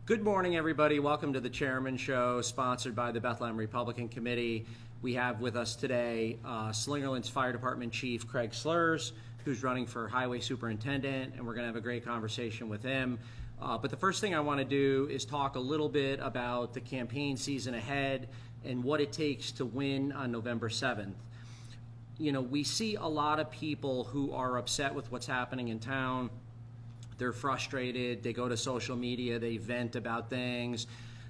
Good morning, everybody. Welcome to the Chairman Show, sponsored by the Bethlehem Republican Committee. We have with us today Slingerland's Fire Department Chief Craig Sleurs, who's running for Highway Superintendent, and we're going to have a great conversation with him. But the first thing I want to do is talk a little bit about the campaign season ahead and what it takes to win on November 7th. You know, we see a lot of people who are upset with what's happening in town. They're frustrated. They go to social media. They vent about things.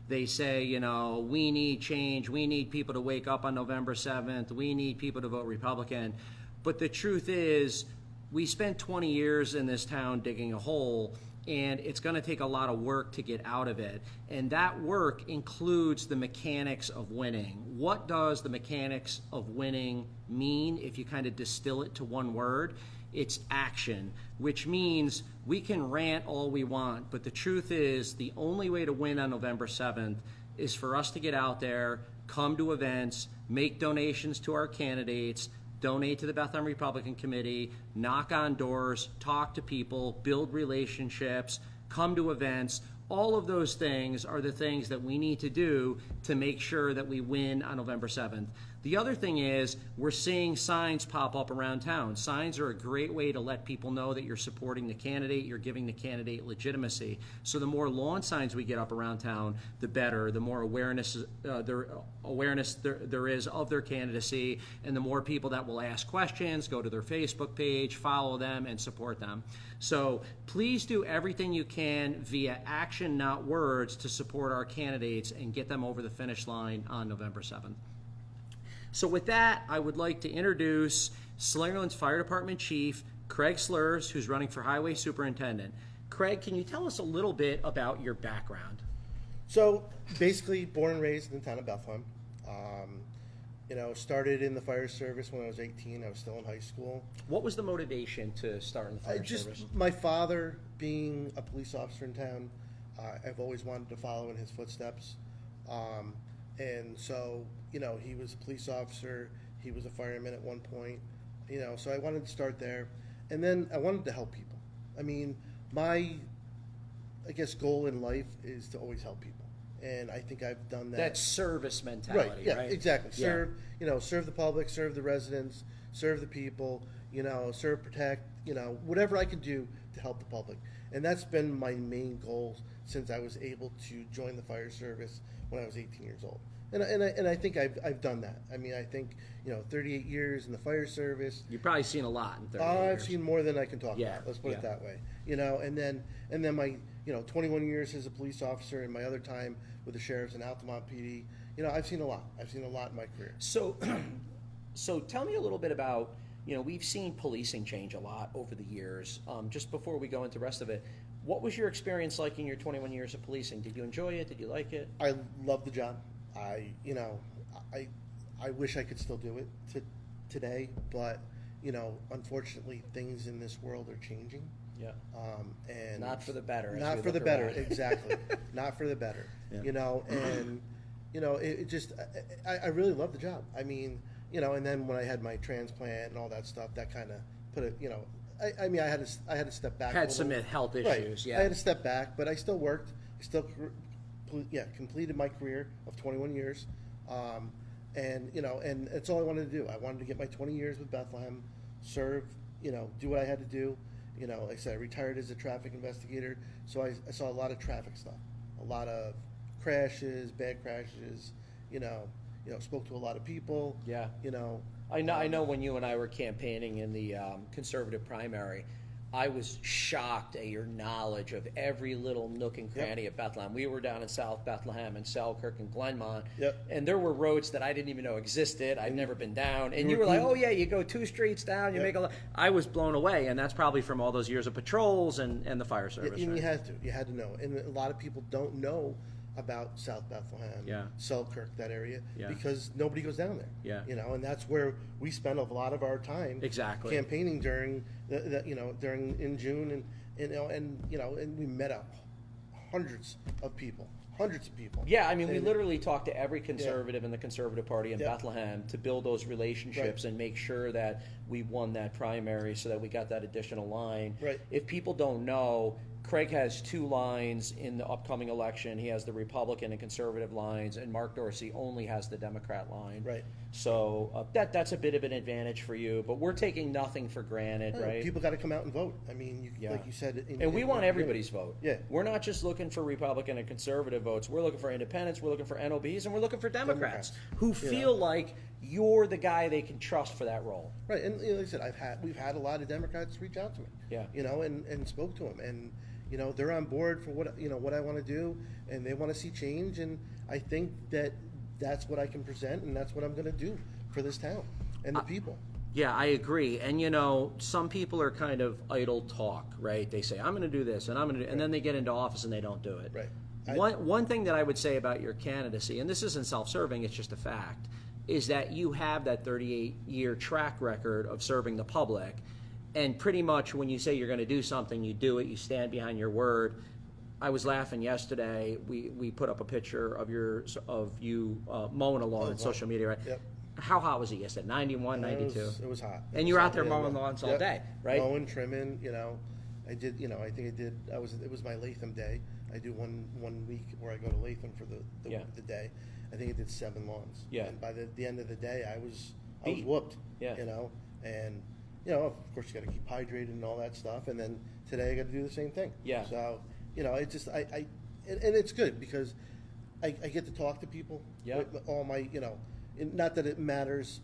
They say, you know, we need change. We need people to wake up on November 7th. We need people to vote Republican. But the truth is, we spent 20 years in this town digging a hole, and it's going to take a lot of work to get out of it. And that work includes the mechanics of winning. What does the mechanics of winning mean if you kind of distill it to one word? It's action, which means we can rant all we want, but the truth is the only way to win on November 7th is for us to get out there, come to events, make donations to our candidates, donate to the Bethlehem Republican Committee, knock on doors, talk to people, build relationships, come to events. All of those things are the things that we need to do to make sure that we win on November 7th. The other thing is we're seeing signs pop up around town. Signs are a great way to let people know that you're supporting the candidate, you're giving the candidate legitimacy. So the more lawn signs we get up around town, the better. The more awareness there is of their candidacy, and the more people that will ask questions, go to their Facebook page, follow them, and support them. So please do everything you can via action, not words, to support our candidates and get them over the finish line on November 7th. So with that, I would like to introduce Slingerland's Fire Department Chief, Craig Sleurs, who's running for Highway Superintendent. Craig, can you tell us a little bit about your background? So basically, born and raised in the town of Bethlehem. Started in the fire service when I was 18. I was still in high school. What was the motivation to start in the fire service? My father being a police officer in town, I've always wanted to follow in his footsteps. And so, he was a police officer. He was a fireman at one point, so I wanted to start there. And then I wanted to help people. I mean, my goal in life is to always help people. And I think I've done that. That service mentality, right? Yeah, right? Exactly. Serve the public, serve the residents, serve the people, serve, protect, whatever I can do to help the public. And that's been my main goal since I was able to join the fire service when I was 18 years old. And I think I've done that. I mean, I think, 38 years in the fire service. You've probably seen a lot in 38 years. I've seen more than I can talk about. Let's put it that way. And then my, 21 years as a police officer and my other time with the sheriffs in Altamont PD. I've seen a lot. I've seen a lot in my career. So tell me a little bit about, we've seen policing change a lot over the years. Just before we go into the rest of it, what was your experience like in your 21 years of policing? Did you enjoy it? Did you like it? I love the job. I wish I could still do it today, but unfortunately, things in this world are changing. Yeah. And not for the better. Not for the better, exactly. Not for the better. Yeah. I really love the job. I mean, and then when I had my transplant and all that stuff, that kind of put it. I had to step back. Had some health issues. Right. Yeah. I had to step back, but I still worked. I still completed my career of 21 years. And it's all I wanted to do. I wanted to get my 20 years with Bethlehem, serve, do what I had to do. Like I said, I retired as a traffic investigator, so I saw a lot of traffic stuff, a lot of crashes, bad crashes, spoke to a lot of people. Yeah. I know when you and I were campaigning in the conservative primary, I was shocked at your knowledge of every little nook and cranny of Bethlehem. We were down in South Bethlehem and Selkirk and Glenmont, and there were roads that I didn't even know existed. I'd never been down, and you were like, "Oh yeah, you go 2 streets down, you make a." I was blown away, and that's probably from all those years of patrols and the fire service. And right? you had to know, and a lot of people don't know about South Bethlehem, Selkirk, that area, because nobody goes down there. Yeah. And that's where we spend a lot of our time campaigning during in June, and we met up hundreds of people. Yeah, I mean, we literally talked to every conservative in the Conservative Party in Bethlehem to build those relationships and make sure that we won that primary so that we got that additional line. Right. If people don't know, Craig has two lines in the upcoming election. He has the Republican and conservative lines, and Mark Dorsey only has the Democrat line. Right. So that's a bit of an advantage for you, but we're taking nothing for granted, right? People got to come out and vote. I mean, Yeah. like you said. And we want everybody's vote. Yeah. We're not just looking for Republican and conservative votes. We're looking for independents, we're looking for NOBs, and we're looking for Democrats who feel like you're the guy they can trust for that role. Right, and like I said, we've had a lot of Democrats reach out to me. Yeah. And spoke to them, and they're on board for what I want to do, and they want to see change, and I think that's what I can present, and that's what I'm going to do for this town and the people. Yeah, I agree. And some people are kind of idle talk, right? They say, I'm going to do this, and I'm going to do, and then they get into office and they don't do it. Right. One thing that I would say about your candidacy, and this isn't self-serving, it's just a fact, is that you have that 38-year track record of serving the public. And pretty much when you say you're going to do something, you do it, you stand behind your word. I was laughing yesterday. We put up a picture of you mowing a lawn on social media, right? Yep. How hot was it yesterday? 91, 92? It was hot. And you were out there mowing lawns all day, right? Mowing, trimming, I did, I think I did, it was my Latham day. I do one week where I go to Latham for the day. I think I did 7 lawns. Yeah. And by the end of the day, I was Beat. whooped. Yeah. And of course you got to keep hydrated and all that stuff. And then today I got to do the same thing. Yeah. So it just and it's good because I get to talk to people. Yeah. With all my not that it matters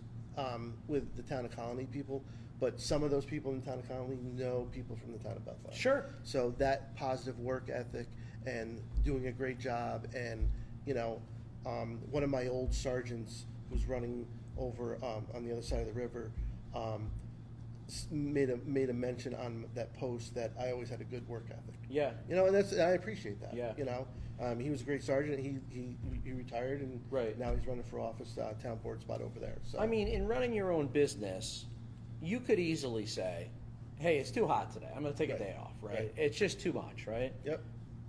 with the town of Colony people, but some of those people in the town of Colony know people from the town of Bethlehem. Sure. So that positive work ethic and doing a great job, and one of my old sergeants who's running over on the other side of the river made a mention on that post that I always had a good work ethic. Yeah. And I appreciate that. Yeah. He was a great sergeant. He retired, and Right. now he's running for office, town board spot over there. So I mean, in running your own business, you could easily say, hey, it's too hot today. I'm going to take a day off, right? It's just too much, right? Yep.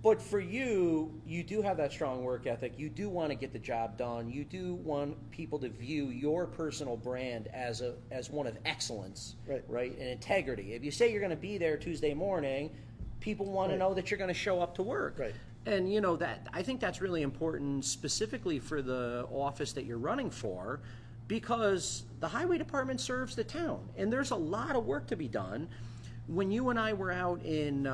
But for you do have that strong work ethic. You do want to get the job done. You do want people to view your personal brand as one of excellence, right, and integrity. If you say you're going to be there Tuesday morning, people want to know that you're going to show up to work. Right. And that I think that's really important, specifically for the office that you're running for, because the highway department serves the town, and there's a lot of work to be done. When you and I were out in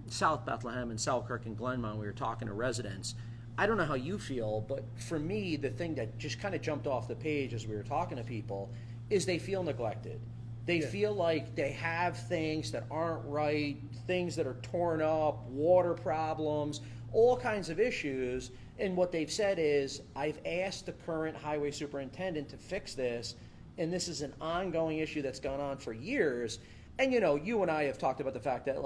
South Bethlehem and Selkirk and Glenmont, we were talking to residents. I don't know how you feel, but for me, the thing that just kind of jumped off the page as we were talking to people is they feel neglected. They feel like they have things that aren't right, things that are torn up, water problems, all kinds of issues. And what they've said is, I've asked the current highway superintendent to fix this, and this is an ongoing issue that's gone on for years. And you and I have talked about the fact that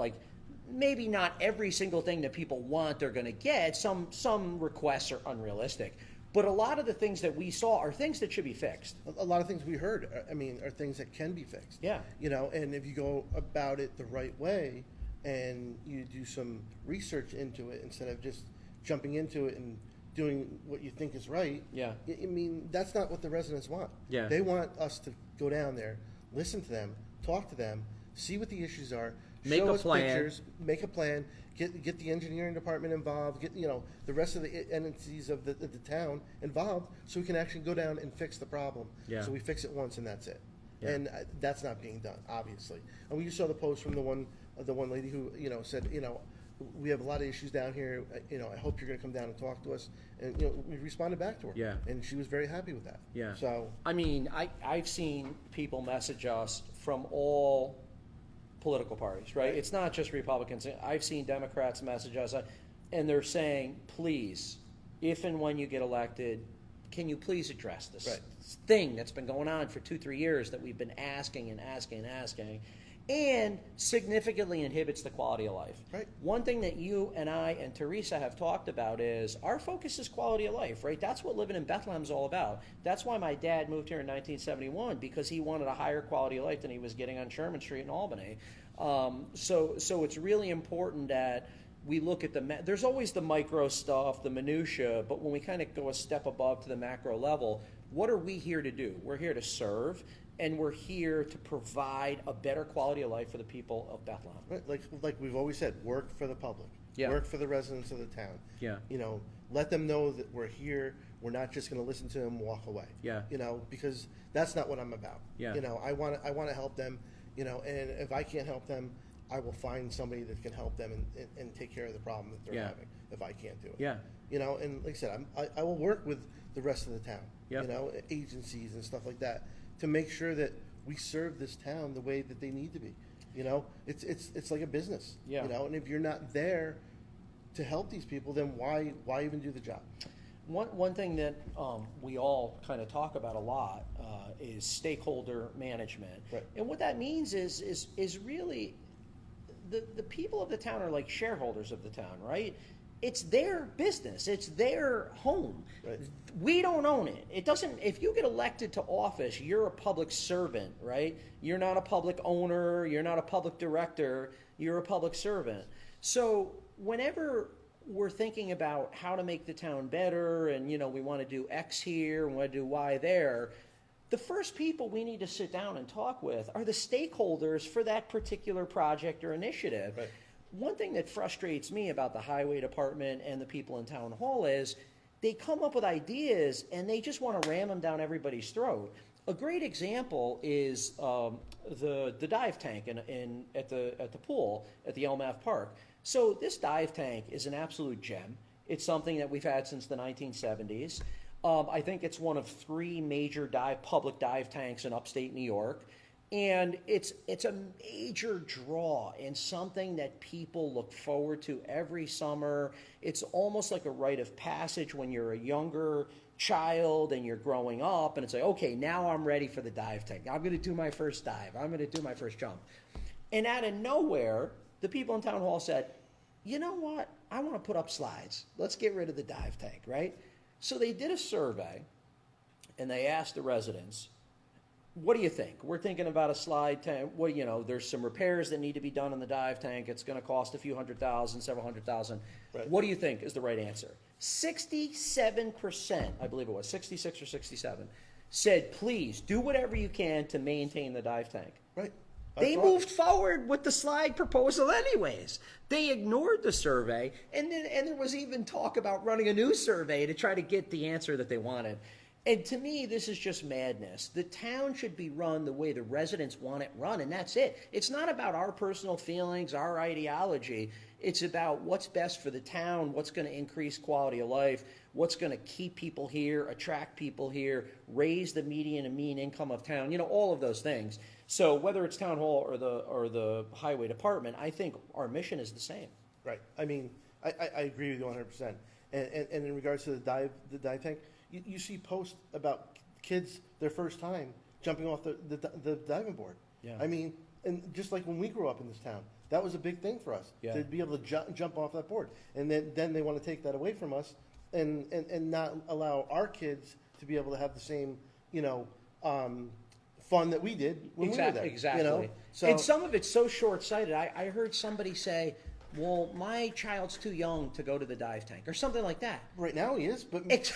maybe not every single thing that people want they're going to get. Some requests are unrealistic, but a lot of the things that we saw are things that should be fixed. A lot of things we heard, are things that can be fixed. Yeah. And if you go about it the right way, and you do some research into it instead of just jumping into it and doing what you think is right. Yeah. That's not what the residents want. Yeah. They want us to go down there, listen to them, talk to them, see what the issues are, Make show a us plan. pictures, make a plan, get the engineering department involved, get the rest of the entities of the town involved, so we can actually go down and fix the problem. Yeah. So we fix it once and that's it. Yeah. And that's not being done, obviously. And you saw the post from the one lady who said, we have a lot of issues down here. I hope you're going to come down and talk to us. And we responded back to her. Yeah. And she was very happy with that. Yeah. So I've seen people message us from all political parties, right? It's not just Republicans. I've seen Democrats message us, and they're saying, please, if and when you get elected, can you please address this thing that's been going on for 2-3 years that we've been asking and significantly inhibits the quality of life. Right. One thing that you and I and Teresa have talked about is our focus is quality of life, right? That's what living in Bethlehem is all about. That's why my dad moved here in 1971, because he wanted a higher quality of life than he was getting on Sherman Street in Albany. So it's really important that we look at there's always the micro stuff, the minutia, but when we kind of go a step above to the macro level, what are we here to do? We're here to serve. and we're here to provide a better quality of life for the people of Bethlehem. Right, like we've always said, work for the public. Yeah. Work for the residents of the town. Yeah. You know, let them know that we're here. We're not just going to listen to them and walk away. Yeah. You know, because that's not what I'm about. Yeah. You know, I want to help them. You know, and if I can't help them, I will find somebody that can help them and take care of the problem that they're Yeah. having. If I can't do it. Yeah. You know, and like I said, I will work with the rest of the town. Yep. You know, agencies and stuff like that to make sure that we serve this town the way that they need to be. You know, it's like a business. Yeah. You know, and if you're not there to help these people, then why even do the job? One thing that we all kind of talk about a lot is stakeholder management. Right. And what that means is really the people of the town are like shareholders of the town, right? It's their business. It's their home. Right. We don't own it. It doesn't. If you get elected to office, you're a public servant, right? You're not a public owner. You're not a public director. You're a public servant. So whenever we're thinking about how to make the town better, and we want to do X here, we want to do Y there, the first people we need to sit down and talk with are the stakeholders for that particular project or initiative. Right. One thing that frustrates me about the highway department and the people in town hall is they come up with ideas and they just want to ram them down everybody's throat. A great example is the dive tank at the pool at the LMAF Park. So this dive tank is an absolute gem. It's something that we've had since the 1970s. I think it's one of 3 major public dive tanks in upstate New York. And it's a major draw and something that people look forward to every summer. It's almost like a rite of passage when you're a younger child and you're growing up, and it's like, okay, now I'm ready for the dive tank. I'm going to do my first dive. I'm going to do my first jump. And out of nowhere, the people in town hall said, you know what? I want to put up slides. Let's get rid of the dive tank, right? So they did a survey, and they asked the residents, what do you think? We're thinking about a slide tank. Well, there's some repairs that need to be done in the dive tank. It's going to cost a few $100,000, several $100,000. Right. What do you think is the right answer? 67%, I believe it was, 66 or 67, said, please do whatever you can to maintain the dive tank. Right. They moved forward with the slide proposal anyways. They ignored the survey, and there was even talk about running a new survey to try to get the answer that they wanted. And to me, this is just madness. The town should be run the way the residents want it run, and that's it. It's not about our personal feelings, our ideology. It's about what's best for the town, what's going to increase quality of life, what's going to keep people here, attract people here, raise the median and mean income of town, all of those things. So whether it's town hall or the highway department, I think our mission is the same. Right. I mean, I agree with you 100%. And in regards to the dive tank, you see posts about kids their first time jumping off the diving board. Yeah. I mean, and just like when we grew up in this town, that was a big thing for us to be able to jump off that board. And then they want to take that away from us and not allow our kids to be able to have the same, fun that we did when we were there. Exactly. So, and some of it's so short-sighted. I heard somebody say, well, my child's too young to go to the dive tank, or something like that. right now he is, but he's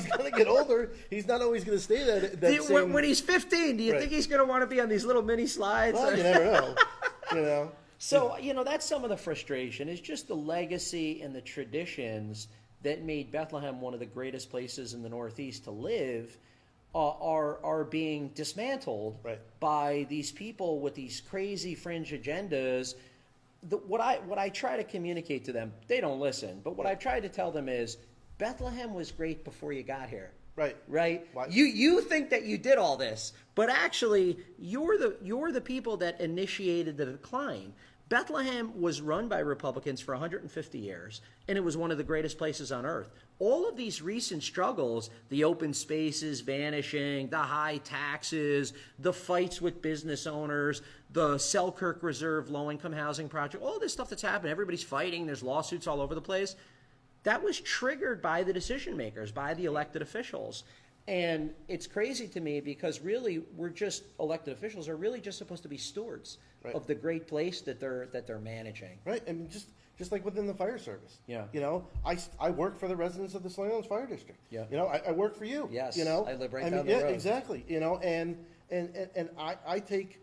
going to get older. He's not always going to stay that same... When he's 15, do you Right. think he's going to want to be on these little mini slides? Well, you never know. So, that's some of the frustration. It's just the legacy and the traditions that made Bethlehem one of the greatest places in the Northeast to live are being dismantled Right. by these people with these crazy fringe agendas. What I try to communicate to them, they don't listen, but what I've tried to tell them is Bethlehem was great before you got here. Right. Right? Why- You think that you did all this, but actually you're the people that initiated the decline. Bethlehem was run by Republicans for 150 years, and it was one of the greatest places on earth. All of these recent struggles, the open spaces vanishing, the high taxes, the fights with business owners, the Selkirk Reserve low-income housing project, all this stuff that's happened, everybody's fighting, there's lawsuits all over the place. That was triggered by the decision makers, by the elected officials. And it's crazy to me because really elected officials are really just supposed to be stewards Right. of the great place that they're managing. Right. I mean, just like within the fire service. Yeah. You know, I work for the residents of the Sleurs Fire District. Yeah. You know, I work for you. Yes, You know, I live right mean, down the yeah, road. exactly. You know, and I take,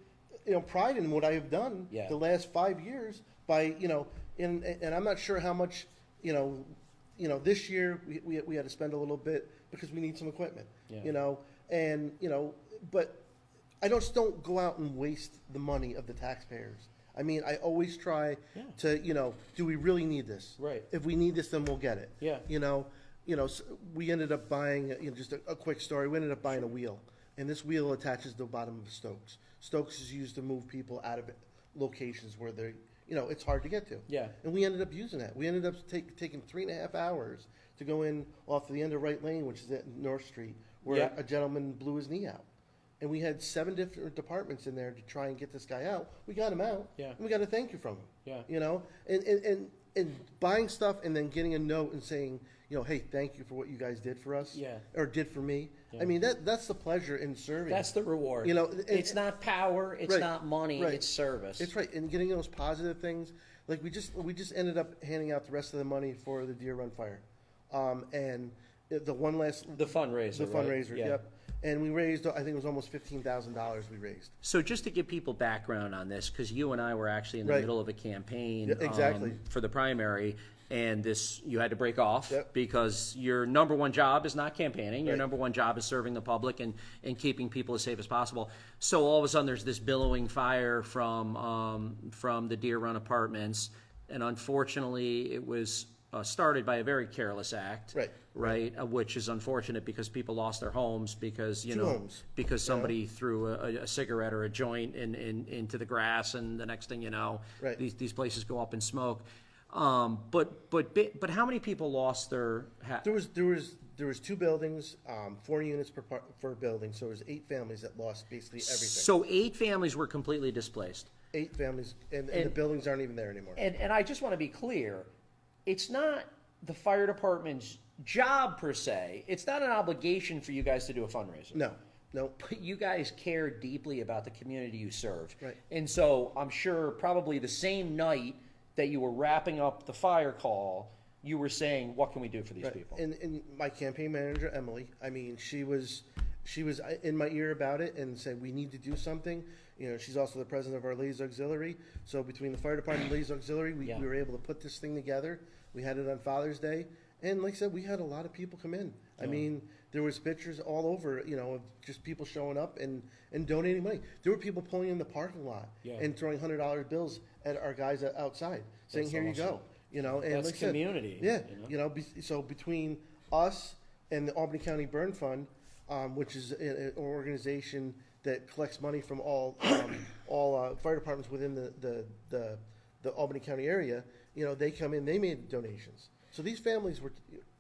you know, pride in what I have done Yeah. the last 5 years by, you know, and I'm not sure how much, you know, this year we had to spend a little bit because we need some equipment. Yeah. You know, and you know, but I just don't go out and waste the money of the taxpayers. I mean, I always try to, you know, do we really need this? Right. If we need this, then we'll get it. Yeah. You know, so we ended up buying, you know, just a quick story. We ended up buying a wheel, and this wheel attaches to the bottom of Stokes. Stokes is used to move people out of locations where they're, you know, it's hard to get to. Yeah. And we ended up using that. We ended up taking 3.5 hours to go in off the end of Right Lane, which is at North Street, where a gentleman blew his knee out. And we had 7 different departments in there to try and get this guy out. We got him out. Yeah. And we got a thank you from him. Yeah. You know, and buying stuff and then getting a note and saying, you know, hey, thank you for what you guys did for us. Yeah. Or did for me. Yeah. I mean, that's the pleasure in serving. That's the reward. You know, it's not power, it's Right, not money, right. it's service. It's right. And getting those positive things, like we just ended up handing out the rest of the money for the Deer Run Fire. And the one last The fundraiser. the right? fundraiser, Yeah. yep. And we raised, I think it was almost $15,000 we raised. So just to give people background on this, because you and I were actually in the Right. middle of a campaign Yeah, exactly. for the primary, and this you had to break off Yep. because your number one job is not campaigning. Your Right. number one job is serving the public and keeping people as safe as possible. So all of a sudden there's this billowing fire from the Deer Run Apartments, and unfortunately it was started by a very careless act. Right. Right, which is unfortunate because people lost their homes because Two homes. because somebody threw a cigarette or a joint into the grass, and the next thing you know, Right. these places go up in smoke. But how many people lost their? There was 2 buildings, 4 units per building, so it was 8 families that lost basically everything. So 8 families were completely displaced. 8 families, and the buildings aren't even there anymore. And I just want to be clear, it's not the fire department's job per se. It's not an obligation for you guys to do a fundraiser. No. But you guys care deeply about the community you serve. Right. And so I'm sure probably the same night that you were wrapping up the fire call, you were saying, what can we do for these Right. people? And my campaign manager, Emily, I mean, she was in my ear about it and said, we need to do something. You know, she's also the president of our Ladies Auxiliary. So between the fire department and Ladies Auxiliary, we were able to put this thing together. We had it on Father's Day. And like I said, we had a lot of people come in. I mean, there was pictures all over, you know, of just people showing up and donating money. There were people pulling in the parking lot and throwing $100 bills at our guys outside, saying, That's here you awesome. go. You know, and That's like I said, community, Yeah, you know? so between us and the Albany County Burn Fund, which is an organization that collects money from all fire departments within the Albany County area, you know, they come in, they made donations. So these families were,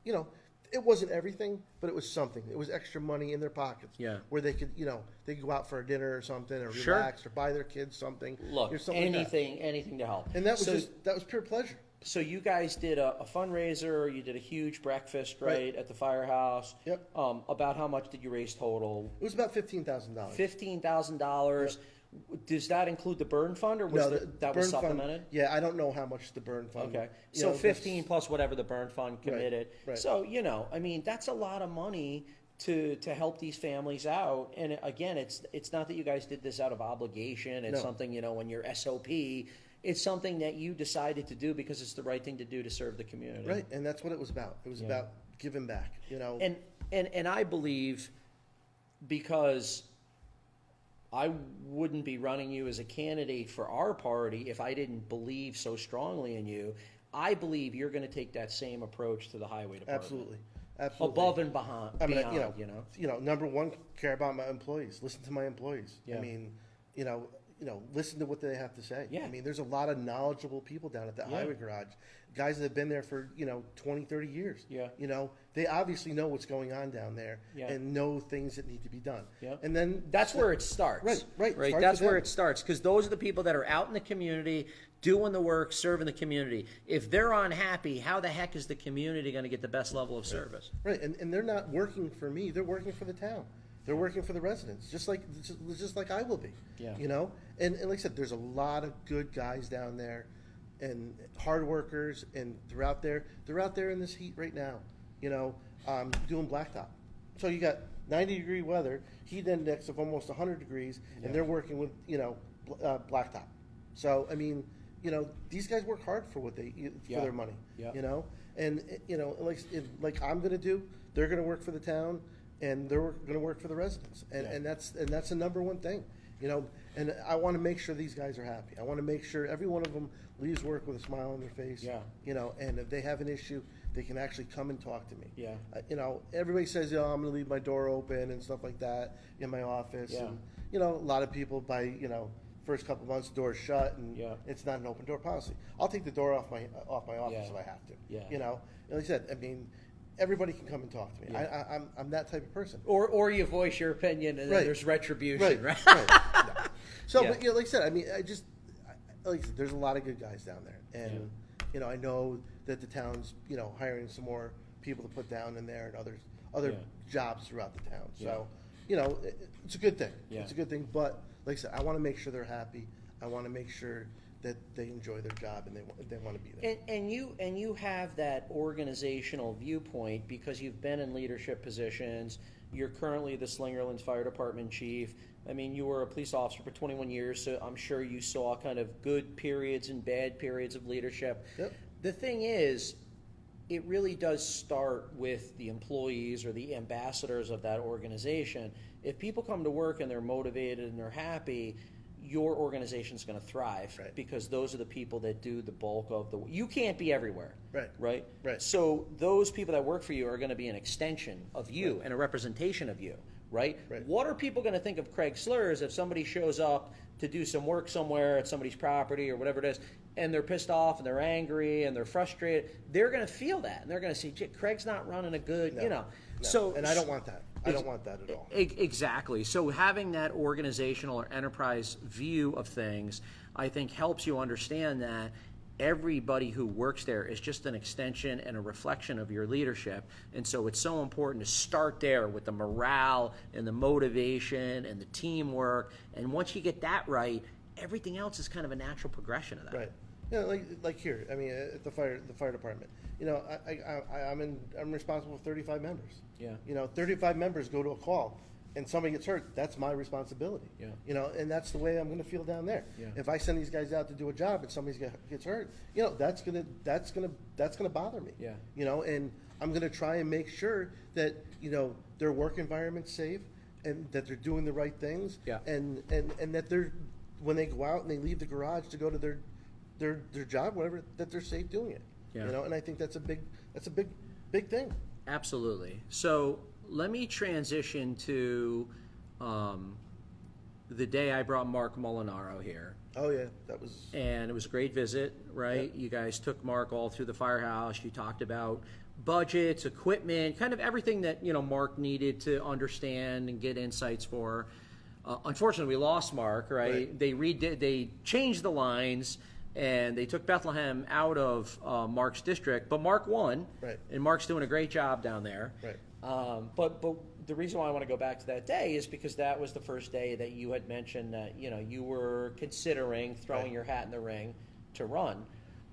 you know, it wasn't everything, but it was something. It was extra money in their pockets. Yeah. Where they could, you know, they could go out for a dinner or something, or Sure. relax, or buy their kids something. Look, or something like that. anything to help. And that was So- that was pure pleasure. So you guys did a fundraiser, you did a huge breakfast, right, at the firehouse. Yep. About how much did you raise total? It was about $15,000. $15,000. Does that include the burn fund, or was No, that was supplemented? Fund, yeah, I don't know how much the burn fund. Okay, you so know, 15 plus whatever the burn fund committed. right. So, you know, I mean, that's a lot of money to help these families out. And again, it's not that you guys did this out of obligation. It's No. something, you know, when you're SOP, it's something that you decided to do because it's the right thing to do to serve the community. Right, and that's what it was about. It was about giving back. You know, And I believe, because I wouldn't be running you as a candidate for our party if I didn't believe so strongly in you. I believe you're going to take that same approach to the highway department. absolutely. Above and behind, I mean, beyond, you know, number one, care about my employees. Listen to my employees. Yeah. I mean, you know, listen to what they have to say. Yeah. I mean, there's a lot of knowledgeable people down at the highway garage, guys that have been there for, 20, 30 years. Yeah. You know, they obviously know what's going on down there and know things that need to be done. Yeah. And then That's where it starts. Right. Right. Starts That's with where them. it starts, because those are the people that are out in the community doing the work, serving the community. If they're unhappy, how the heck is the community going to get the best level of service? Right, and they're not working for me. They're working for the town. They're working for the residents, just like I will be. Yeah. You know, and like I said, there's a lot of good guys down there. hard workers, and they're out there in this heat right now, doing blacktop. So you got 90-degree weather, heat index of almost 100 degrees, and they're working with, blacktop. So, I mean, these guys work hard for what for their money, and, like I'm going to do, they're going to work for the town, and they're going to work for the residents. And that's the number one thing, and I want to make sure these guys are happy. I want to make sure every one of them leaves work with a smile on their face, and if they have an issue, they can actually come and talk to me. Everybody says, I'm going to leave my door open and stuff like that in my office. And, a lot of people by, first couple months, doors shut, and it's not an open door policy. I'll take the door off my office if I have to. And like I said, I mean, everybody can come and talk to me. I'm that type of person. Or you voice your opinion, and then there's retribution, right? So, but like I said, I mean, like I said, there's a lot of good guys down there, and I know that the town's hiring some more people to put down in there and other jobs throughout the town. So, it's a good thing. It's a good thing. But like I said, I want to make sure they're happy. I want to make sure that they enjoy their job and they want to be there. And you have that organizational viewpoint because you've been in leadership positions. You're currently the Slingerlands Fire Department chief. I mean, you were a police officer for 21 years, so I'm sure you saw kind of good periods and bad periods of leadership. The thing is, it really does start with the employees or the ambassadors of that organization. If people come to work and they're motivated and they're happy, your organization's going to thrive because those are the people that do the bulk of the. You can't be everywhere, right? So those people that work for you are going to be an extension of you and a representation of you, right? What are people going to think of Craig Sleurs if somebody shows up to do some work somewhere at somebody's property or whatever it is, and they're pissed off and they're angry and they're frustrated? They're going to feel that, and they're going to see, Craig's not running a good, So, and I don't want that. I don't want that at all. Exactly. So having that organizational or enterprise view of things, I think, helps you understand that everybody who works there is just an extension and a reflection of your leadership. And so it's so important to start there with the morale and the motivation and the teamwork. And once you get that right, everything else is kind of a natural progression of that. Right. Like here. I mean, at the fire department. I'm responsible for 35 members. 35 members go to a call, and somebody gets hurt. That's my responsibility. And that's the way I'm going to feel down there. If I send these guys out to do a job and somebody gets hurt, that's gonna bother me. And I'm going to try and make sure that their work environment's safe and that they're doing the right things. And that they're, when they go out and they leave the garage to go to their job, whatever, that they're safe doing it. And I think that's a big thing. Absolutely. So let me transition to the day I brought Mark Molinaro here. Oh yeah, that was. And it was a great visit, right? You guys took Mark all through the firehouse. You talked about budgets, equipment, kind of everything that Mark needed to understand and get insights for. Unfortunately, we lost Mark. Right? They changed the lines. And they took Bethlehem out of Mark's district, but Mark won, and Mark's doing a great job down there. But the reason why I want to go back to that day is because that was the first day that you had mentioned that you were considering throwing your hat in the ring to run,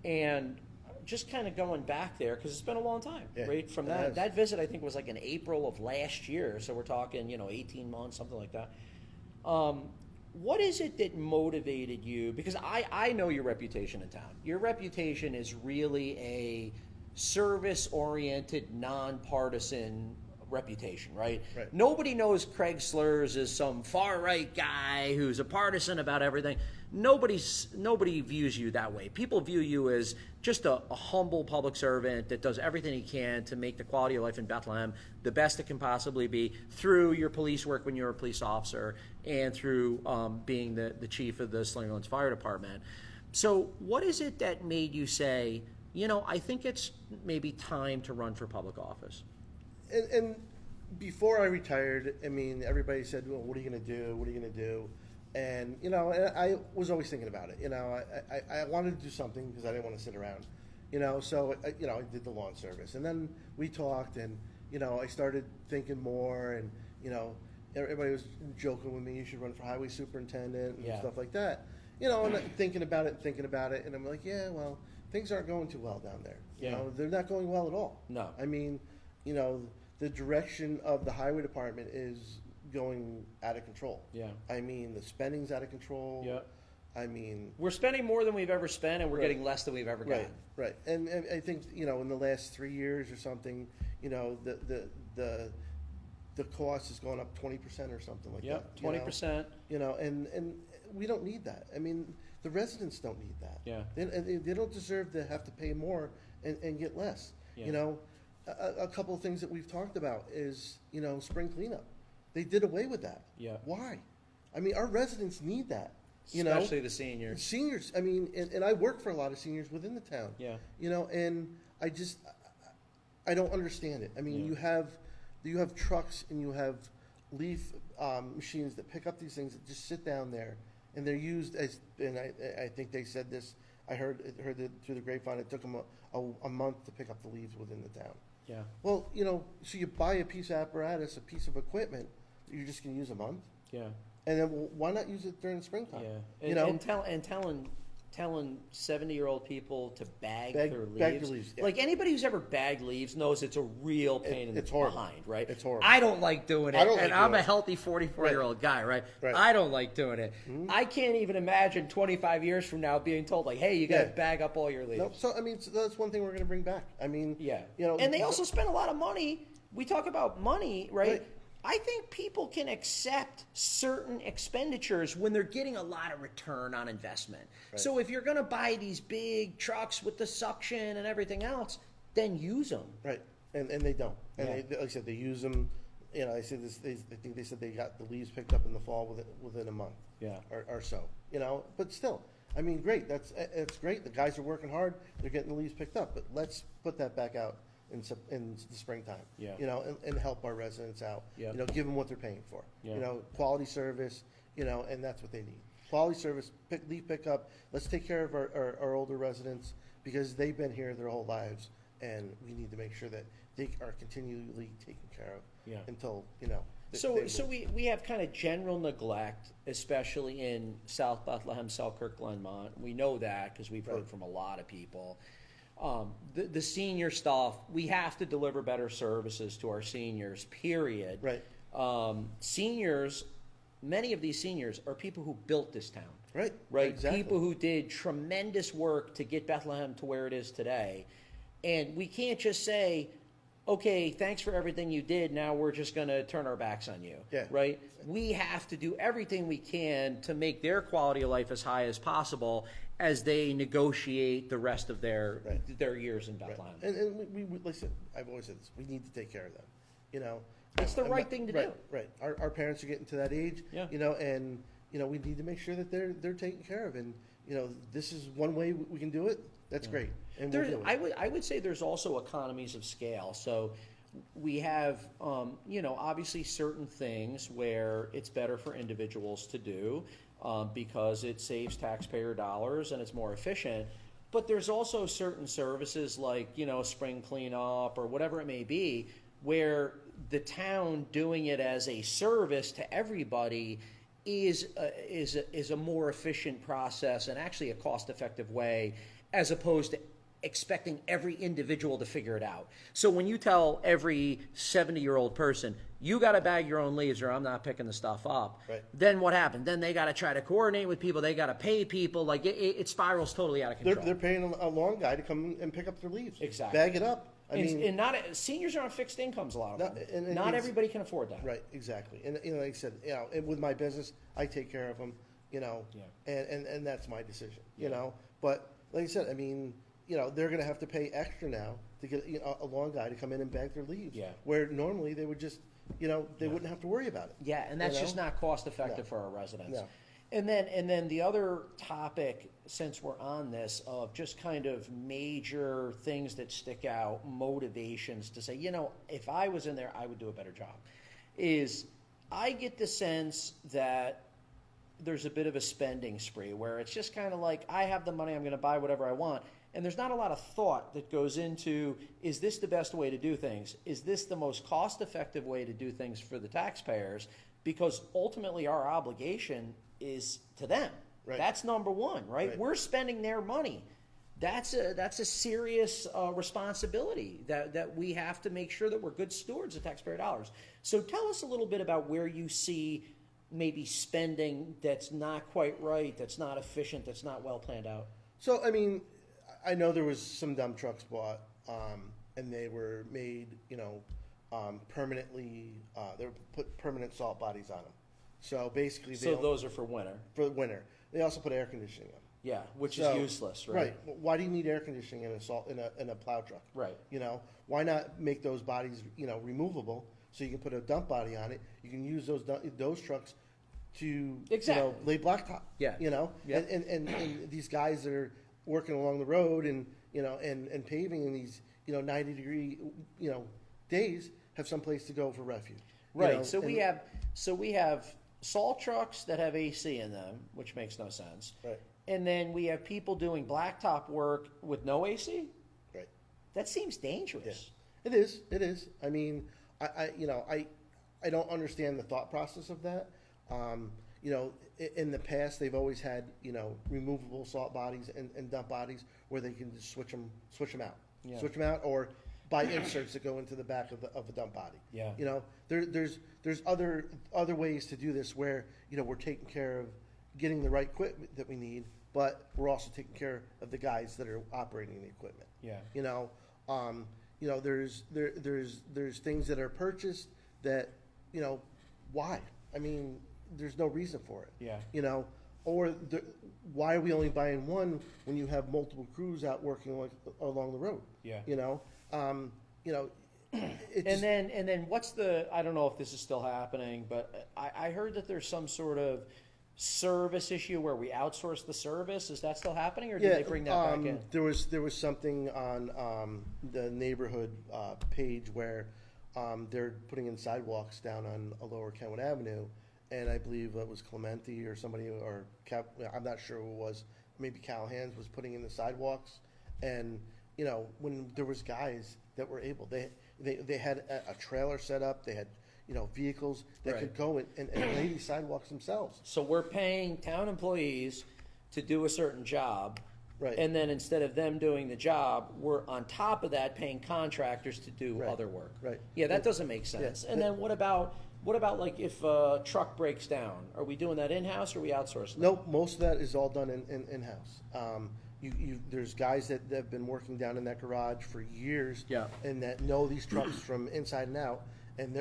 and just kind of going back there because it's been a long time, right? From that visit, I think was like in April of last year, so we're talking 18 months, something like that. What is it that motivated you? Because I know your reputation in town. Your reputation is really a service-oriented, nonpartisan reputation, right? Nobody knows Craig Sleurs as some far-right guy who's a partisan about everything. Nobody views you that way. People view you as just a humble public servant that does everything he can to make the quality of life in Bethlehem the best it can possibly be through your police work when you're a police officer and through being the chief of the Slingerlands Fire Department. So what is it that made you say, I think it's maybe time to run for public office? And before I retired, I mean, everybody said, well, what are you going to do? What are you going to do? And, I was always thinking about it. I wanted to do something because I didn't want to sit around. So, I did the lawn service. And then we talked and, I started thinking more and, everybody was joking with me, you should run for highway superintendent and stuff like that. you know, and thinking about it, and I'm like, yeah, well, things aren't going too well down there. You know, they're not going well at all. No. I mean, you know, the direction of the highway department is going out of control. Yeah. I mean, the spending's out of control. Yeah. I mean, We're spending more than we've ever spent, and we're Right. getting less than we've ever gotten. right. And I think, you know, in the last 3 years or something, you know, the cost has gone up 20% or something like Yep, that. 20%. You know, and we don't need that. I mean, the residents don't need that. Yeah. They don't deserve to have to pay more and get less. Yeah. You know, a couple of things that we've talked about is, you know, spring cleanup. They did away with that. Yeah. Why? I mean, our residents need that. You know, Especially the seniors. seniors. I mean, and I work for a lot of seniors within the town. Yeah. You know, and I don't understand it. I mean, Yeah. you have trucks and you have leaf machines that pick up these things that just sit down there, and they're used as. And I think they said this. I heard it through the grapevine. It took them a month to pick up the leaves within the town. Yeah. Well, you know, so you buy a piece of apparatus, a piece of equipment that you're just going to use a month, Yeah. and then why not use it during springtime? Yeah. You know, And telling 70-year-old people to bag their leaves. bag their leaves, yeah. Like anybody who's ever bagged leaves knows it's a real pain in the it's horrible. behind, right? It's horrible. I don't like doing it, I don't and like I'm doing a it. healthy 44-year-old guy, right? Right. I don't like doing it. Mm-hmm. I can't even imagine 25 years from now being told like, "Hey, you got to Yeah. bag up all your leaves." no, so I mean, so that's one thing we're going to bring back. I mean, Yeah. you know, and they also spend a lot of money. We talk about money, right? Right. I think people can accept certain expenditures when they're getting a lot of return on investment. Right. So if you're going to buy these big trucks with the suction and everything else, then use them. right, and they don't. And Yeah. they, like I said, they use them. You know, I said this. I think they said they got the leaves picked up in the fall within a month. Yeah. Or so. You know, but still, I mean, great. It's great. The guys are working hard. They're getting the leaves picked up. But let's put that back out in the springtime. Yeah. You know, and help our residents out. Yeah. You know, give them what they're paying for. Yeah. You know, quality service. You know, and that's what they need. Quality service, leaf pickup. Let's take care of our older residents because they've been here their whole lives, and we need to make sure that they are continually taken care of. Yeah. Until you know. So move. we have kind of general neglect, especially in South Bethlehem, Selkirk, Glenmont. We know that because we've heard Right. from a lot of people. The senior stuff, we have to deliver better services to our seniors, period. Right. Seniors, many of these seniors are people who built this town. Right. Right? Exactly. People who did tremendous work to get Bethlehem to where it is today. And we can't just say, okay, thanks for everything you did. Now we're just going to turn our backs on you. Yeah. Right? We have to do everything we can to make their quality of life as high as possible as they negotiate the rest of their years in Right. Bethlehem. And we listen. I've always said this. We need to take care of them. You know, It's the I'm right not- thing to right, do. Right. Our parents are getting to that age. Yeah. You know, and you know we need to make sure that they're taken care of. And you know, this is one way we can do it. That's great. And we'll do it. I would say there's also economies of scale. So we have, obviously certain things where it's better for individuals to do because it saves taxpayer dollars and it's more efficient. But there's also certain services like, spring cleanup or whatever it may be, where the town doing it as a service to everybody is a more efficient process and actually a cost-effective way, as opposed to expecting every individual to figure it out. So when you tell every 70-year-old person, you got to bag your own leaves or I'm not picking the stuff up, Right. then what happened? Then they got to try to coordinate with people. They got to pay people. Like it spirals totally out of control. They're paying a lawn guy to come and pick up their leaves. Exactly. Bag it up. I mean, and not seniors are on fixed incomes. A lot of them. and not it's- everybody can afford that. right, exactly. And like I said, and with my business, I take care of them. Yeah. And that's my decision. But like I said, I mean, they're going to have to pay extra now to get a lawn guy to come in and bag their leaves. Yeah. Where normally they would just, they wouldn't have to worry about it. Yeah, and that's You know? just not cost effective No. for our residents. No. And then the other topic, since we're on this, of just kind of major things that stick out, motivations to say, if I was in there, I would do a better job, is I get the sense that there's a bit of a spending spree where it's just kind of like, I have the money, I'm going to buy whatever I want. And there's not a lot of thought that goes into, is this the best way to do things? Is this the most cost-effective way to do things for the taxpayers? Because ultimately our obligation is to them. Right. That's number one, right? Right. We're spending their money. That's a serious responsibility that we have to make sure that we're good stewards of taxpayer dollars. So tell us a little bit about where you see maybe spending that's not quite right, that's not efficient, that's not well planned out. So, I mean, I know there was some dump trucks bought, and they were made, permanently, they were put permanent salt bodies on them. So basically, So those are for winter. for the winter. They also put air conditioning on. Yeah, which So- is useless, right? Why do you need air conditioning in a plow truck? Right. Why not make those bodies, removable, so you can put a dump body on it? You can use those trucks to, Exactly. lay blacktop. Yeah. Yeah. And these guys that are working along the road and and paving in these 90-degree days have some place to go for refuge. Right. So we have salt trucks that have AC in them, which makes no sense. Right. And then we have people doing blacktop work with no AC. Right. That seems dangerous. It is. It is. I mean, I don't understand the thought process of that. In the past, they've always had removable salt bodies and dump bodies where they can just switch them out, Yeah. switch them out, or buy inserts that go into the back of the dump body. Yeah. There's other ways to do this where we're taking care of getting the right equipment that we need, but we're also taking care of the guys that are operating the equipment. Yeah. There's things that are purchased that why? I mean, there's no reason for it. Yeah. Why are we only buying one when you have multiple crews out working along the road? Yeah. It's, And then what's the, I don't know if this is still happening, but I heard that there's some sort of service issue where we outsource the service. Is that still happening, or did they bring that back in? There was something on the neighborhood page where they're putting in sidewalks down on Lower Kenwood Avenue, and I believe it was Clementi or somebody, or I'm not sure who it was, maybe Callahan's was putting in the sidewalks, and when there was guys that were able, they had a trailer set up, they had vehicles that Right. could go and lay these sidewalks themselves. So we're paying town employees to do a certain job. Right. And then instead of them doing the job, we're on top of that paying contractors to do Right. other work. Right. Yeah, that doesn't make sense. Yeah. And then what about like if a truck breaks down? Are we doing that in-house or are we outsourcing? that? Nope, most of that is all done in-house. There's guys that have been working down in that garage for years. Yeah. And that know these trucks from inside and out. And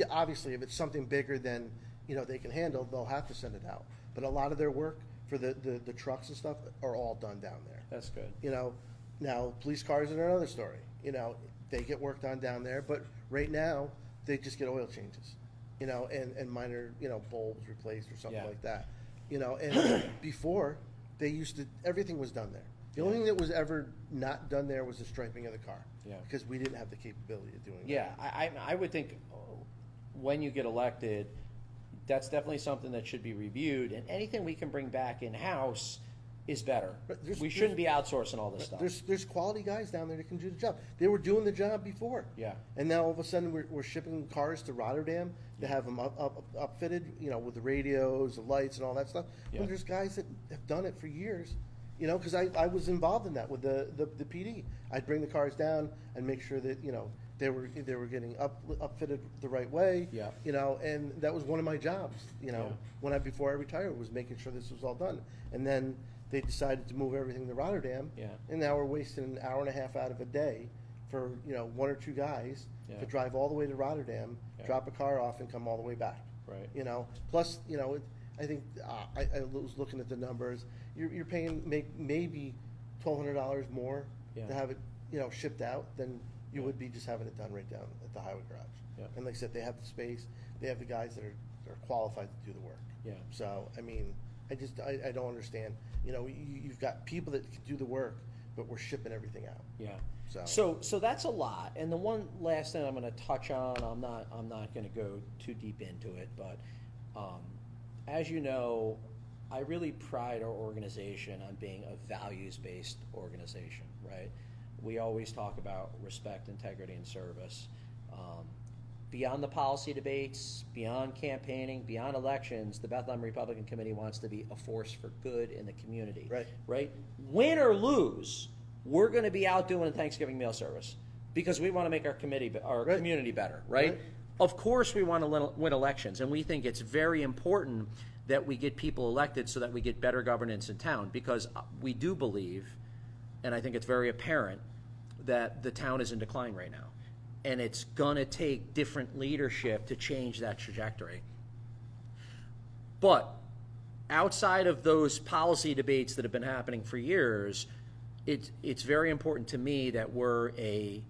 obviously, if it's something bigger than they can handle, they'll have to send it out. But a lot of their work for the trucks and stuff are all done down there. That's good. Now police cars are another story. They get worked on down there, but right now they just get oil changes. And minor bulbs replaced or something Yeah. like that. And before everything was done there. The only thing that was ever not done there was the striping of the car. Yeah. Because we didn't have the capability of doing that. Yeah, I would think when you get elected, that's definitely something that should be reviewed, and anything we can bring back in-house is better. But We shouldn't be outsourcing all this stuff. There's quality guys down there that can do the job. They were doing the job before. Yeah. And now all of a sudden we're shipping cars to Rotterdam to have them upfitted, with the radios, the lights, and all that stuff. Yeah. When there's guys that have done it for years. Because I was involved in that with the PD. I'd bring the cars down and make sure that they were getting upfitted the right way. Yeah. And that was one of my jobs. Before I retired, was making sure this was all done. And then they decided to move everything to Rotterdam. Yeah. And now we're wasting an hour and a half out of a day for one or two guys Yeah. to drive all the way to Rotterdam, Yeah. drop a car off, and come all the way back. Right. Plus I think I was looking at the numbers. You're paying maybe $1,200 more Yeah. to have it shipped out than you would be just having it done right down at the highway garage. Yeah. And like I said, they have the space, they have the guys that are qualified to do the work. Yeah. So I mean, I don't understand. You've got people that can do the work, but we're shipping everything out. Yeah. So that's a lot. And the one last thing I'm going to touch on, I'm not going to go too deep into it, but as you know, I really pride our organization on being a values-based organization, right? We always talk about respect, integrity, and service. beyond the policy debates, beyond campaigning, beyond elections, the Bethlehem Republican Committee wants to be a force for good in the community. Right. Right? Win or lose, we're going to be out doing a Thanksgiving meal service because we want to make our Right. community better, right? Right. Of course we want to win elections, and we think it's very important that we get people elected so that we get better governance in town, because we do believe, and I think it's very apparent, that the town is in decline right now. And it's going to take different leadership to change that trajectory. But outside of those policy debates that have been happening for years, it's very important to me that we're a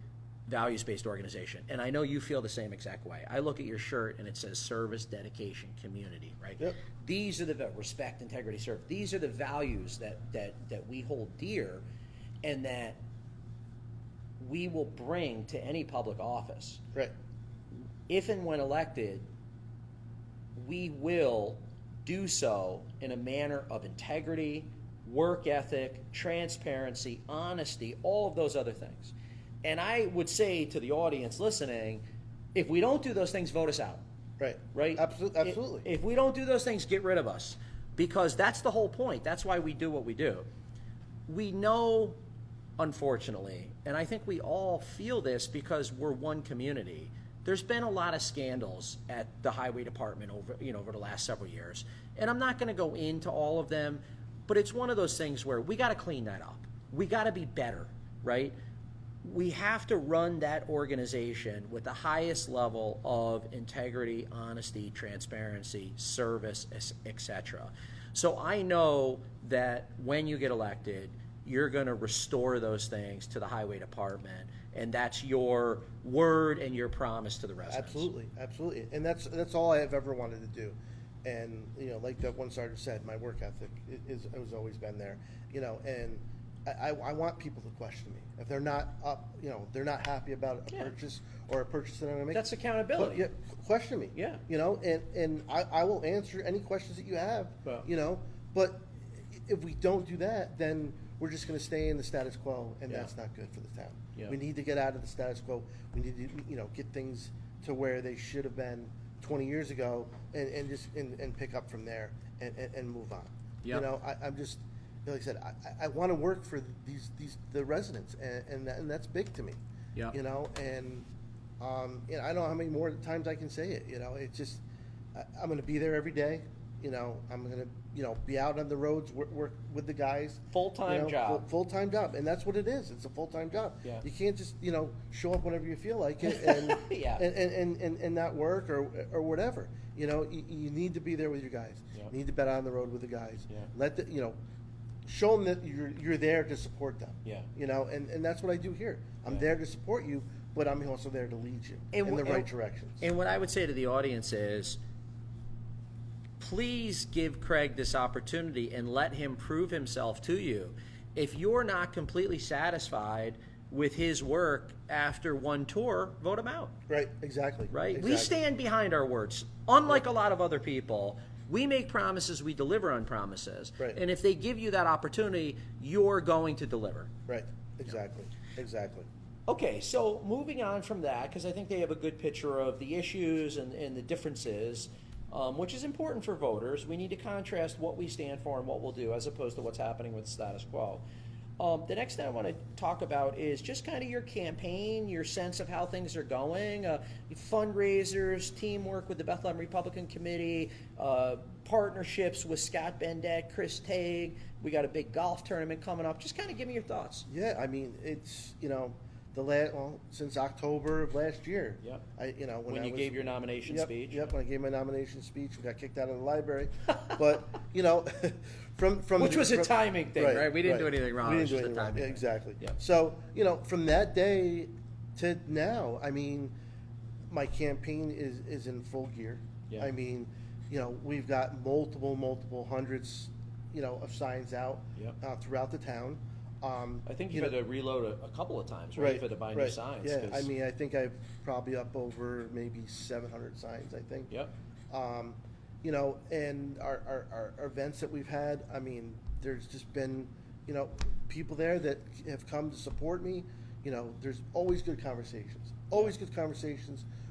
values-based organization. And I know you feel the same exact way. I look at your shirt and it says service, dedication, community, right? Yep. These are the respect, integrity, serve. These are the values that we hold dear and that we will bring to any public office. Right. If and when elected, we will do so in a manner of integrity, work ethic, transparency, honesty, all of those other things. And I would say to the audience listening, if we don't do those things, vote us out. Right. Right? Absolutely. If we don't do those things, get rid of us. Because that's the whole point. That's why we do what we do. We know, unfortunately, and I think we all feel this because we're one community, there's been a lot of scandals at the highway department over the last several years. And I'm not going to go into all of them, but it's one of those things where we got to clean that up. We got to be better, right? We have to run that organization with the highest level of integrity, honesty, transparency, service, etc. So I know that when you get elected, you're going to restore those things to the highway department, and that's your word and your promise to the residents. Absolutely. And that's all I have ever wanted to do. And, like that one sergeant said, my work ethic has always been there, and I want people to question me. If they're not up, they're not happy about a purchase or a purchase that I'm going to make. That's accountability. Question me. Yeah. And I will answer any questions that you have, Well. but if we don't do that, then we're just going to stay in the status quo, and that's not good for the town. Yeah. We need to get out of the status quo. We need to, get things to where they should have been 20 years ago, and just pick up from there and move on. Yep. I'm just, like I said, I want to work for the residents, and that's big to me. Yep. And I don't know how many more times I can say it. It's just I'm going to be there every day. I'm going to be out on the roads, work with the guys. Full-time job. Full-time job, and that's what it is. It's a full-time job. Yeah. You can't just show up whenever you feel like it and Yeah. and not work or whatever. You need to be there with your guys. Yeah. You need to be on the road with the guys. Yeah. Let show them that you're there to support them. Yeah. And that's what I do here. I'm there to support you, but I'm also there to lead you in the right directions. And what I would say to the audience is, please give Craig this opportunity and let him prove himself to you. If you're not completely satisfied with his work after one tour, vote him out. Right, exactly. Right? Exactly. We stand behind our words. Unlike a lot of other people, we make promises, we deliver on promises. Right. And if they give you that opportunity, you're going to deliver. Right, exactly. Okay, so moving on from that, because I think they have a good picture of the issues and the differences, which is important for voters. We need to contrast what we stand for and what we'll do as opposed to what's happening with the status quo. The next thing I want to talk about is just kind of your campaign, your sense of how things are going, fundraisers, teamwork with the Bethlehem Republican Committee, partnerships with Scott Bendet, Chris Tague. We got a big golf tournament coming up. Just kind of give me your thoughts. Yeah, I mean, it's, since October of last year. Yep. When you gave your nomination speech. Yep, when I gave my nomination speech, we got kicked out of the library. But, from Which was a timing thing, right? We didn't do anything wrong. We It was didn't do just a anything wrong. timing Yeah, thing. exactly. Yep. So, from that day to now, I mean, my campaign is in full gear. Yeah. I mean, we've got multiple hundreds, of signs out throughout the town. I think you had to reload a couple of times, right? You had to buy new signs. Yeah, 'cause- I mean, I think I've probably up over maybe 700 signs, I think. Yep. And our events that we've had, I mean, there's just been, people there that have come to support me. There's always good conversations,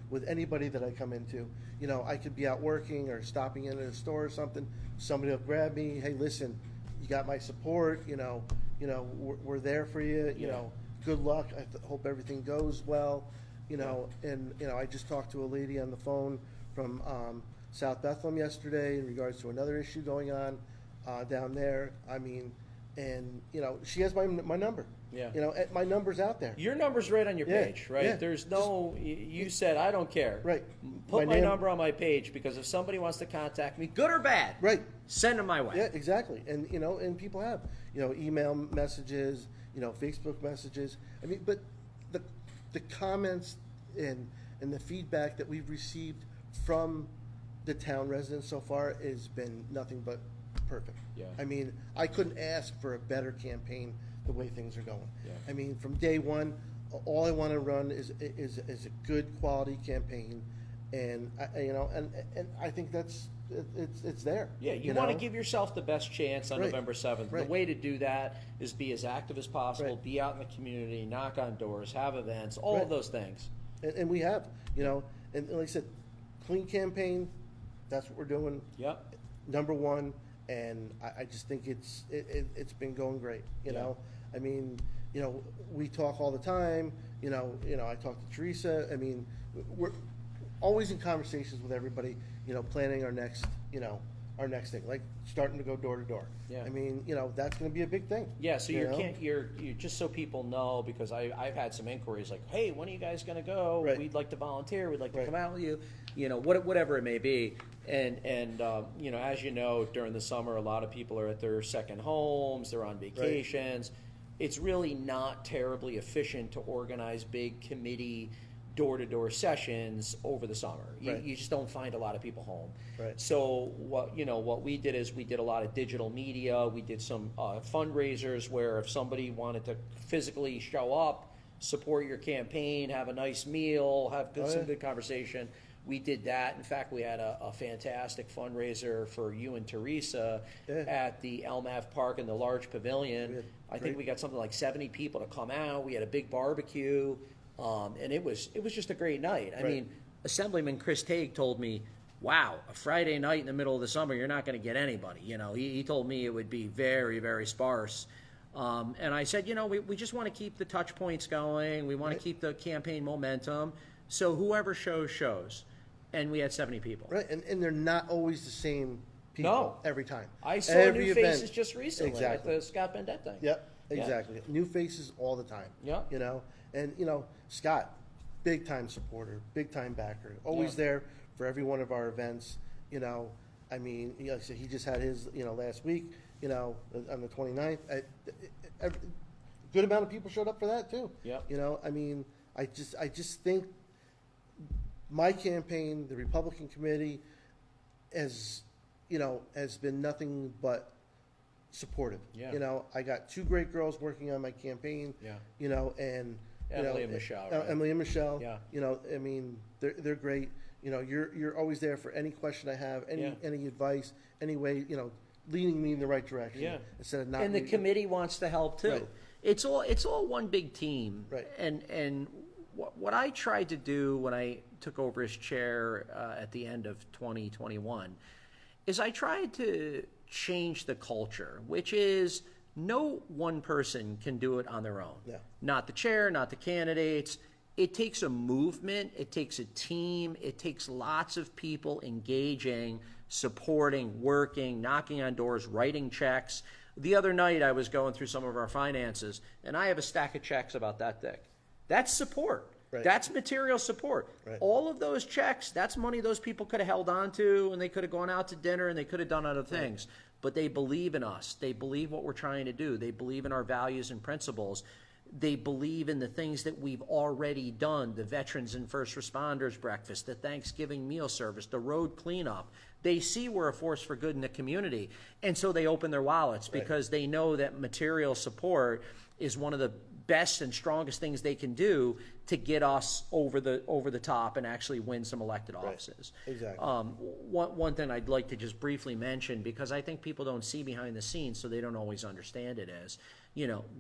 with anybody that I come into. You know, I could be out working or stopping in at a store or something. Somebody will grab me. Hey, listen, you got my support. We're there for you. You know, good luck. Hope everything goes well. And I just talked to a lady on the phone from South Bethlehem yesterday in regards to another issue going on down there. I mean, and she has my number. Yeah. My number's out there. Your number's right on your Yeah, page, right? yeah. There's no, you said, I don't care. Right. Put my name- number on my page, because if somebody wants to contact me, good or bad, Right. send them my way. Yeah, exactly. And and people have email messages, Facebook messages. I mean, but the comments and the feedback that we've received from the town residents so far has been nothing but perfect. Yeah. I mean, I couldn't ask for a better campaign the way things are going. Yeah. I mean, from day one, all I want to run is a good quality campaign, and I think it's there. Yeah, you want to give yourself the best chance on Right. November 7th. Right. The way to do that is be as active as possible, Right. be out in the community, knock on doors, have events, all of Right. those things. And we have, and like I said, clean campaign. That's what we're doing. Yep. Number one, and I just think it's been going great. I mean, we talk all the time. I talk to Teresa. I mean, we're always in conversations with everybody. Planning our next thing, like starting to go door to door. Yeah. I mean, that's going to be a big thing. Yeah, so you're just so people know, because I've had some inquiries like, hey, when are you guys going to go? Right. We'd like to volunteer. We'd like to Right. come out with you. Whatever it may be. And as you know, during the summer, a lot of people are at their second homes. They're on vacations. It's really not terribly efficient to organize big committee door-to-door sessions over the summer. Right. You just don't find a lot of people home. Right. So what we did is we did a lot of digital media. We did some fundraisers where if somebody wanted to physically show up, support your campaign, have a nice meal, have some good conversation, we did that. In fact, we had a fantastic fundraiser for you and Teresa at the Elm Ave Park in the large pavilion. I think we got something like 70 people to come out. We had a big barbecue. And it was just a great night. I mean, Assemblyman Chris Tague told me, wow, a Friday night in the middle of the summer, you're not going to get anybody. He told me it would be very, very sparse. And I said, we just want to keep the touch points going. We want to keep the campaign momentum. So whoever shows. And we had 70 people. Right, and they're not always the same people every time. I saw Every new event. faces just recently Exactly. at the Scott Bendett thing. Yep, exactly. New faces all the time. Yep. And Scott, big time supporter, big time backer, always there for every one of our events. I mean, so he just had his last week. On the 29th, a good amount of people showed up for that too. Yep. I mean, I just think my campaign, the Republican committee, has been nothing but supportive. Yeah. I got two great girls working on my campamping. Yeah. And Emily and Michelle, right? Emily and Michelle. Yeah. I mean, they're great. You're always there for any question I have, any advice, any way, leading me in the right direction. Yeah. Instead of not. And the committee wants to help too. Right. It's all one big team. Right. And what I tried to do when I took over as chair at the end of 2021 is I tried to change the culture, which is no one person can do it on their own. Yeah. Not the chair, not the candidates. It takes a movement. It takes a team. It takes lots of people engaging, supporting, working, knocking on doors, writing checks. The other night I was going through some of our finances, and I have a stack of checks about that thick. That's support. Right. That's material support. Right. All of those checks, that's money those people could have held on to, and they could have gone out to dinner, and they could have done other things. But they believe in us. They believe what we're trying to do. They believe in our values and principles. They believe in the things that we've already done, the Veterans and First Responders Breakfast, the Thanksgiving meal service, the road cleanup. They see we're a force for good in the community, and so they open their wallets because they know that material support is one of the best and strongest things they can do to get us over the top and actually win some elected offices. Exactly. One thing I'd like to just briefly mention, because I think people don't see behind the scenes, so they don't always understand it, is,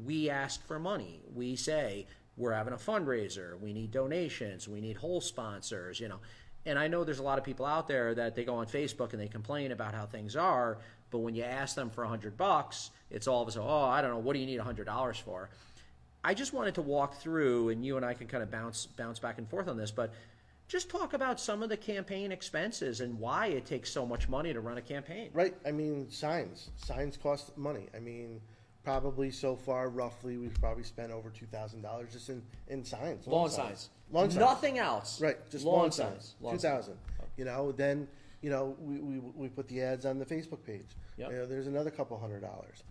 we ask for money. We say, we're having a fundraiser, we need donations, we need whole sponsors, And I know there's a lot of people out there that they go on Facebook and they complain about how things are, but when you ask them for $100, it's all of a sudden, oh, I don't know, what do you need $100 for? I just wanted to walk through, and you and I can kind of bounce back and forth on this, but just talk about some of the campaign expenses and why it takes so much money to run a campaign. Right. I mean, signs cost money. I mean, probably so far, roughly, we've probably spent over $2,000 just in signs. Lawn signs. Lawn signs. Nothing else. Right. Just lawn signs. 2,000. Then we put the ads on the Facebook page. Yep. There's another couple $100.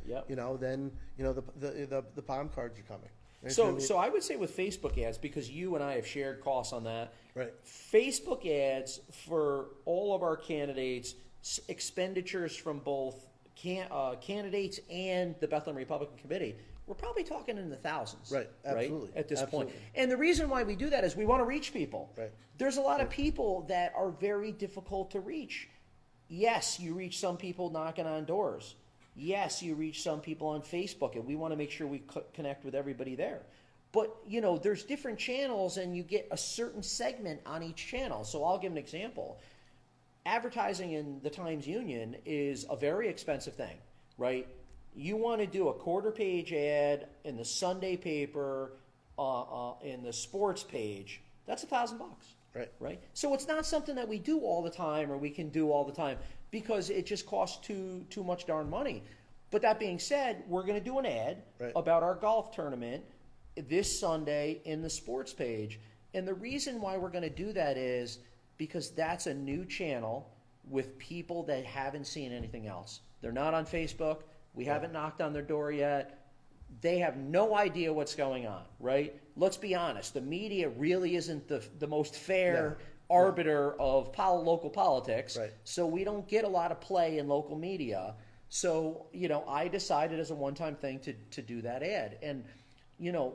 Yep. Then the palm cards are coming. Right? So I would say with Facebook ads, because you and I have shared costs on that. Right. Facebook ads for all of our candidates, expenditures from both candidates and the Bethlehem Republican Committee, we're probably talking in the thousands. Right, absolutely. At this Absolutely. point. And the reason why we do that is we want to reach people. Right. There's a lot of people that are very difficult to reach. Yes, you reach some people knocking on doors. Yes, you reach some people on Facebook, and we want to make sure we connect with everybody there. But, there's different channels, and you get a certain segment on each channel. So I'll give an example. Advertising in the Times-Union is a very expensive thing, right? You want to do a quarter-page ad in the Sunday paper, in the sports page, that's $1,000. Right. So it's not something that we do all the time, or we can do all the time, because it just costs too much darn money. But that being said, we're going to do an ad about our golf tournament this Sunday in the sports page. And the reason why we're going to do that is because that's a new channel with people that haven't seen anything else. They're not on Facebook. We haven't knocked on their door yet. They have no idea what's going on, right? Let's be honest. The media really isn't the most fair arbiter of local politics. Right. So we don't get a lot of play in local media. So, I decided as a one-time thing to do that ad. And,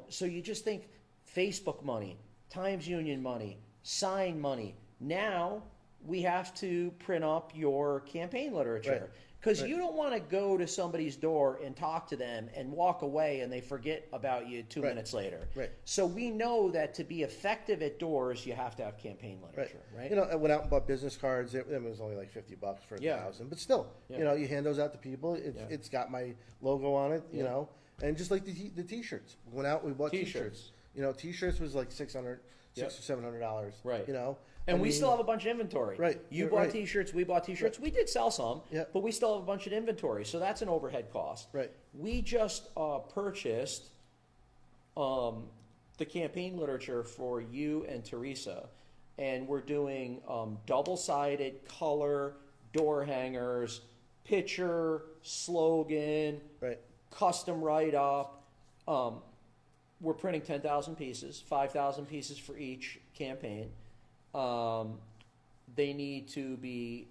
so you just think Facebook money, Times-Union money, sign money. Now we have to print up your campaign literature. Because you don't want to go to somebody's door and talk to them and walk away and they forget about you 2 minutes later. Right. So we know that to be effective at doors, you have to have campaign literature, right? I went out and bought business cards. It was only like $50 for 1,000, but still, you hand those out to people. It's got my logo on it, and just like the T-shirts. We went out, we bought T-shirts. T-shirts was like $600 or $700. Right. And we still have a bunch of inventory. Right. You bought T-shirts, we bought T-shirts. We did sell some, but we still have a bunch of inventory. So that's an overhead cost. Right. We just purchased the campaign literature for you and Teresa, and we're doing double-sided color door hangers, picture, slogan, custom write-up. We're printing 10,000 pieces, 5,000 pieces for each campaign. They need to be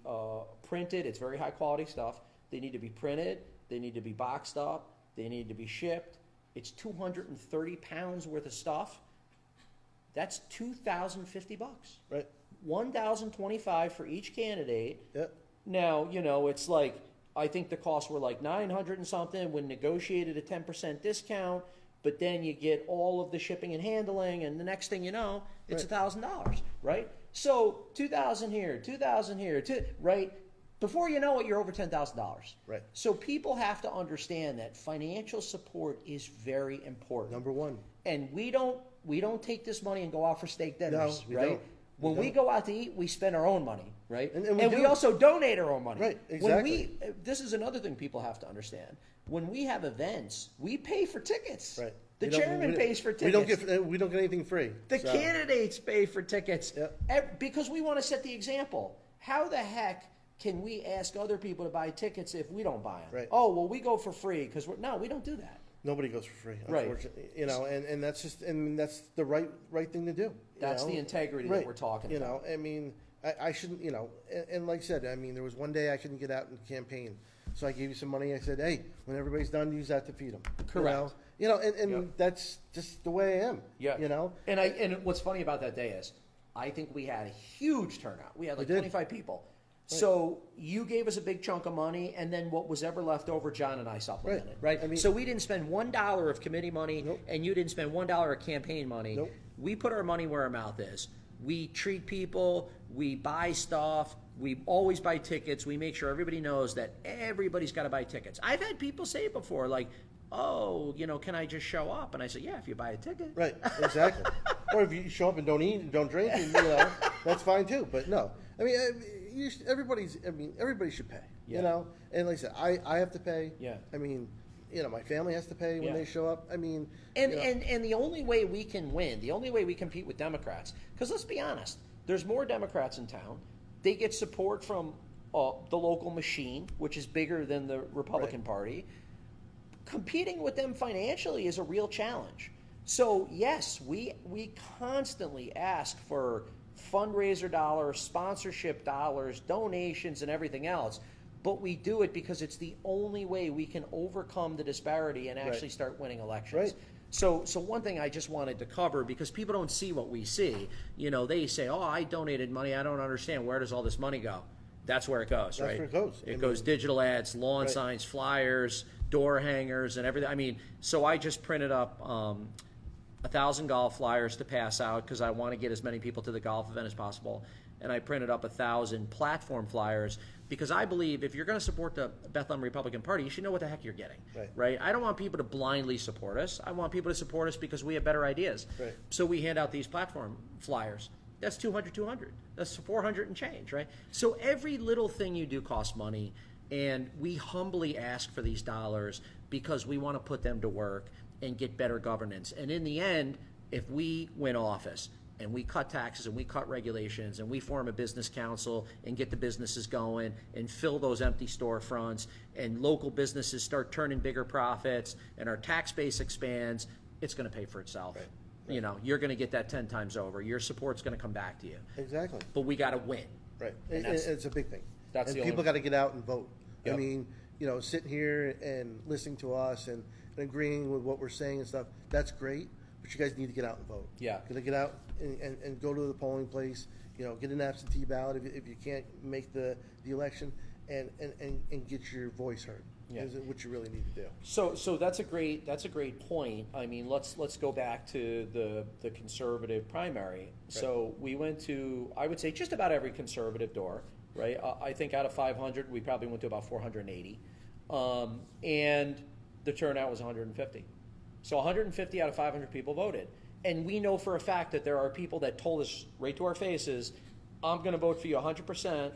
printed. It's very high quality stuff. They need to be printed. They need to be boxed up. They need to be shipped. It's 230 pounds worth of stuff. That's $2,050. Right. $1,025 for each candidate. Yep. Now, it's like, I think the costs were like 900 and something when negotiated a 10% discount, but then you get all of the shipping and handling, and the next thing you know, it's $1,000, right? So 2,000 here, 2,000 here, right? Before you know it, you're over $10,000. Right. So people have to understand that financial support is very important. Number one. And we don't take this money and go out for steak dinners, we right? don't. When we go out to eat, we spend our own money, right? And we also donate our own money. Right, exactly. This is another thing people have to understand. When we have events, we pay for tickets. Right. The chairman pays for tickets. We don't get anything free. The candidates pay for tickets Yep. because we want to set the example. How the heck can we ask other people to buy tickets if we don't buy them? Right. Oh, well, we go for free because we don't do that. Nobody goes for free, Right. unfortunately. And that's the right thing to do. That's the integrity that we're talking about. I mean, I shouldn't, and like I said, I mean, there was one day I couldn't get out and campaign. So I gave you some money. I said, hey, when everybody's done, use that to feed them. Correct. And that's just the way I am. Yeah. And what's funny about that day is I think we had a huge turnout. We had like 25 people. So you gave us a big chunk of money, and then what was ever left over, John and I supplemented, right? I mean, so we didn't spend $1 of committee money, Nope. and you didn't spend $1 of campaign money. Nope. We put our money where our mouth is. We treat people, we buy stuff, we always buy tickets. We make sure everybody knows that everybody's got to buy tickets. I've had people say before, like, oh, can I just show up? And I say, yeah, if you buy a ticket. Right, exactly. Or if you show up and don't eat and don't drink, and, that's fine too. But no, I mean, everybody should pay. Yeah. And like I said, I have to pay. Yeah. I mean, my family has to pay when Yeah. they show up. I mean, And the only way we can win, the only way we compete with Democrats, because let's be honest, there's more Democrats in town. They get support from the local machine, which is bigger than the Republican Party. Competing with them financially is a real challenge. So yes, we constantly ask for fundraiser dollars, sponsorship dollars, donations, and everything else. But we do it because it's the only way we can overcome the disparity and actually start winning elections. Right. So one thing I just wanted to cover, because people don't see what we see. They say, oh, I donated money. I don't understand. Where does all this money go? That's where it goes, right? That's where it goes. It goes digital ads, lawn signs, flyers, door hangers, and everything. I mean, so I just printed up 1,000 golf flyers to pass out because I want to get as many people to the golf event as possible. And I printed up 1,000 platform flyers because I believe if you're going to support the Bethlehem Republican Party, you should know what the heck you're getting, right? I don't want people to blindly support us. I want people to support us because we have better ideas. Right. So we hand out these platform flyers. That's 200. That's 400 and change, right? So every little thing you do costs money, and we humbly ask for these dollars because we want to put them to work and get better governance. And in the end, if we win office and we cut taxes and we cut regulations and we form a business council and get the businesses going and fill those empty storefronts and local businesses start turning bigger profits and our tax base expands, it's going to pay for itself. Right. You're going to get that 10 times over. Your support's going to come back to you. Exactly. But we got to win. Right. It's a big thing. That's and people got to get out and vote. Yep. I mean, sitting here and listening to us and agreeing with what we're saying and stuff, that's great. But you guys need to get out and vote. Yeah. Got to get out and go to the polling place. Get an absentee ballot if you can't make the election, and get your voice heard. Yeah. Is what you really need to do. So that's a great point. I mean, let's go back to the conservative primary. Right. So we went to, I would say, just about every conservative door. Right. I think out of 500, we probably went to about 480, and the turnout was 150. So 150 out of 500 people voted. And we know for a fact that there are people that told us right to our faces, I'm going to vote for you 100%,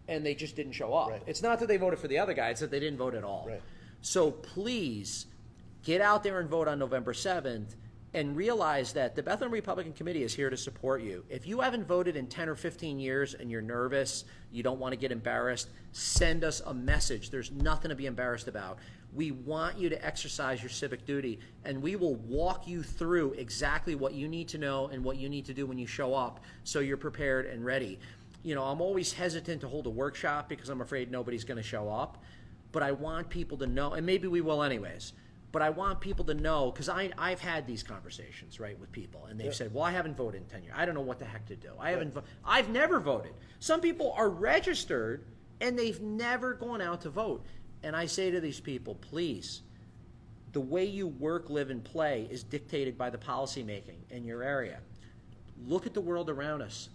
and they just didn't show up. Right. It's not that they voted for the other guy, it's that they didn't vote at all. Right. So please get out there and vote on November 7th and realize that the Bethlehem Republican Committee is here to support you. If you haven't voted in 10 or 15 years and you're nervous, you don't want to get embarrassed, send us a message. There's nothing to be embarrassed about. We want you to exercise your civic duty, and we will walk you through exactly what you need to know and what you need to do when you show up so you're prepared and ready. I'm always hesitant to hold a workshop because I'm afraid nobody's going to show up, but I want people to know, and maybe we will anyways, but I want people to know, because I've had these conversations, right, with people, and they've said, well, I haven't voted in 10 years. I don't know what the heck to do. I've never voted. Some people are registered, and they've never gone out to vote. And I say to these people, please, the way you work, live, and play is dictated by the policymaking in your area. Look at the world around us.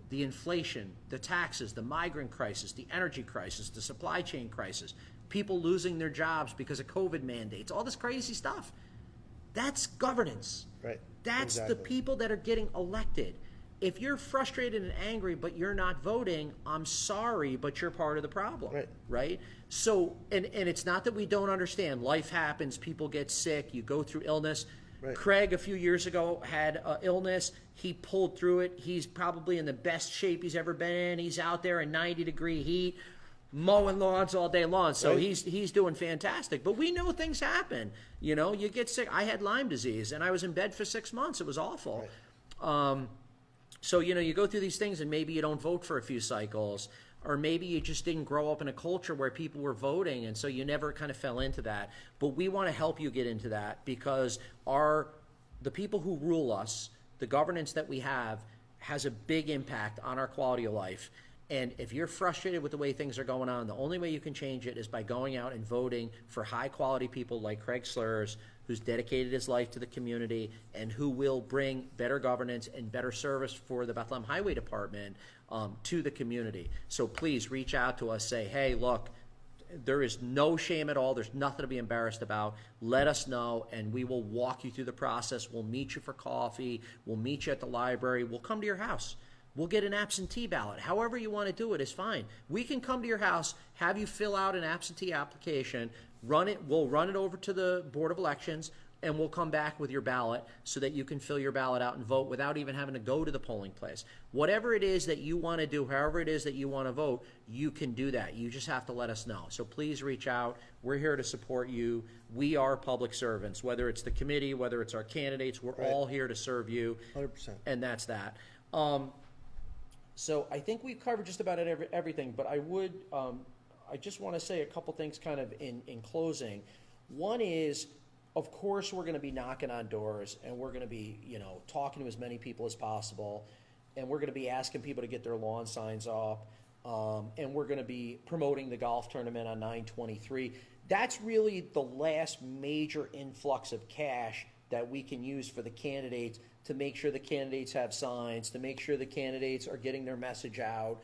The inflation, the taxes, the migrant crisis, the energy crisis, the supply chain crisis, people losing their jobs because of COVID mandates, all this crazy stuff. That's governance. Right. That's Exactly. the people that are getting elected. If you're frustrated and angry, but you're not voting, I'm sorry, but you're part of the problem. Right? So, and it's not that we don't understand. Life happens. People get sick. You go through illness. Right. Craig, a few years ago, had illness. He pulled through it. He's probably in the best shape he's ever been in. He's out there in 90-degree heat, mowing lawns all day long. So Right. he's doing fantastic. But we know things happen. You get sick. I had Lyme disease, and I was in bed for 6 months. It was awful. Right. So, you go through these things and maybe you don't vote for a few cycles, or maybe you just didn't grow up in a culture where people were voting, and so you never kind of fell into that. But we want to help you get into that because the people who rule us, the governance that we have, has a big impact on our quality of life. And if you're frustrated with the way things are going on, the only way you can change it is by going out and voting for high-quality people like Craig Sleurs, who's dedicated his life to the community and who will bring better governance and better service for the Bethlehem Highway Department to the community. So please reach out to us, say, hey, look, there is no shame at all. There's nothing to be embarrassed about. Let us know, and we will walk you through the process. We'll meet you for coffee. We'll meet you at the library. We'll come to your house. We'll get an absentee ballot. However you want to do it is fine. We can come to your house, have you fill out an absentee application, run it. We'll run it over to the Board of Elections, and we'll come back with your ballot so that you can fill your ballot out and vote without even having to go to the polling place. Whatever it is that you want to do, however it is that you want to vote, you can do that. You just have to let us know. So please reach out. We're here to support you. We are public servants, whether it's the committee, whether it's our candidates, we're all here to serve you. 100%. And that's that. So I think we've covered just about everything, but I just want to say a couple things kind of in closing. One is, of course, we're going to be knocking on doors, and we're going to be, talking to as many people as possible, and we're going to be asking people to get their lawn signs up, and we're going to be promoting the golf tournament on 9/23. That's really the last major influx of cash that we can use for the candidates to make sure the candidates have signs, to make sure the candidates are getting their message out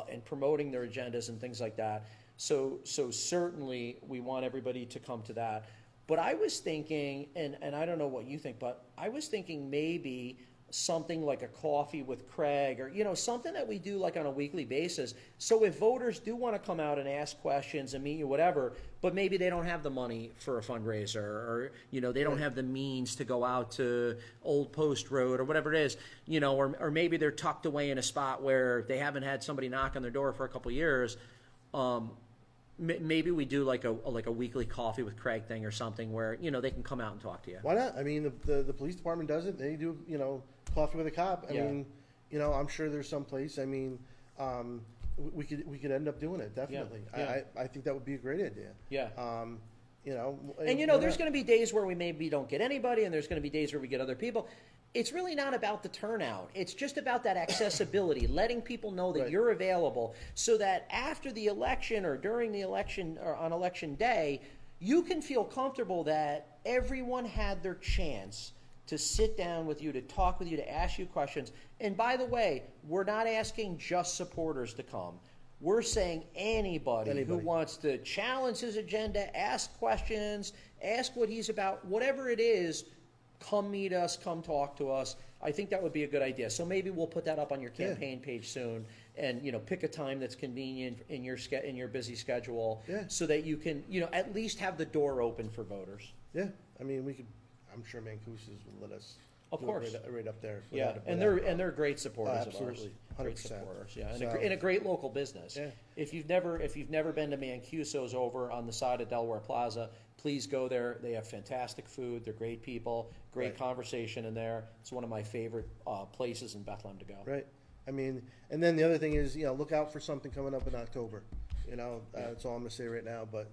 and promoting their agendas and things like that. So certainly we want everybody to come to that. But I was thinking, and I don't know what you think, but I was thinking maybe something like a coffee with Craig, or something that we do like on a weekly basis. So if voters do want to come out and ask questions and meet you, whatever, but maybe they don't have the money for a fundraiser, or they don't have the means to go out to Old Post Road or whatever it is, or maybe they're tucked away in a spot where they haven't had somebody knock on their door for a couple of years. Maybe we do like a weekly coffee with Craig thing or something where they can come out and talk to you. Why not? I mean, the police department does it. They do, coffee with a cop. I mean, I'm sure there's some place. I mean, we could end up doing it, definitely. Yeah. I think that would be a great idea. Yeah. And there's going to be days where we maybe don't get anybody, and there's going to be days where we get other people. It's really not about the turnout. It's just about that accessibility, letting people know that you're available, so that after the election or during the election or on election day, you can feel comfortable that everyone had their chance to sit down with you, to talk with you, to ask you questions. And by the way, we're not asking just supporters to come. We're saying anybody who wants to challenge his agenda, ask questions, ask what he's about, whatever it is, come meet us, come talk to us. I think that would be a good idea. So maybe we'll put that up on your campaign page soon, and pick a time that's convenient in your busy schedule, so that you can at least have the door open for voters. Yeah, I mean, we could. I'm sure Mancusos will let us. Of course, right up there. And they're great supporters of ours. Absolutely, 100%. Great supporters, and a great local business. Yeah. If you've never been to Mancusos over on the side of Delaware Plaza, please go there. They have fantastic food. They're great people. Great conversation in there. It's one of my favorite places in Bethlehem to go. Right. I mean, and then the other thing is, look out for something coming up in October. That's all I'm gonna say right now. But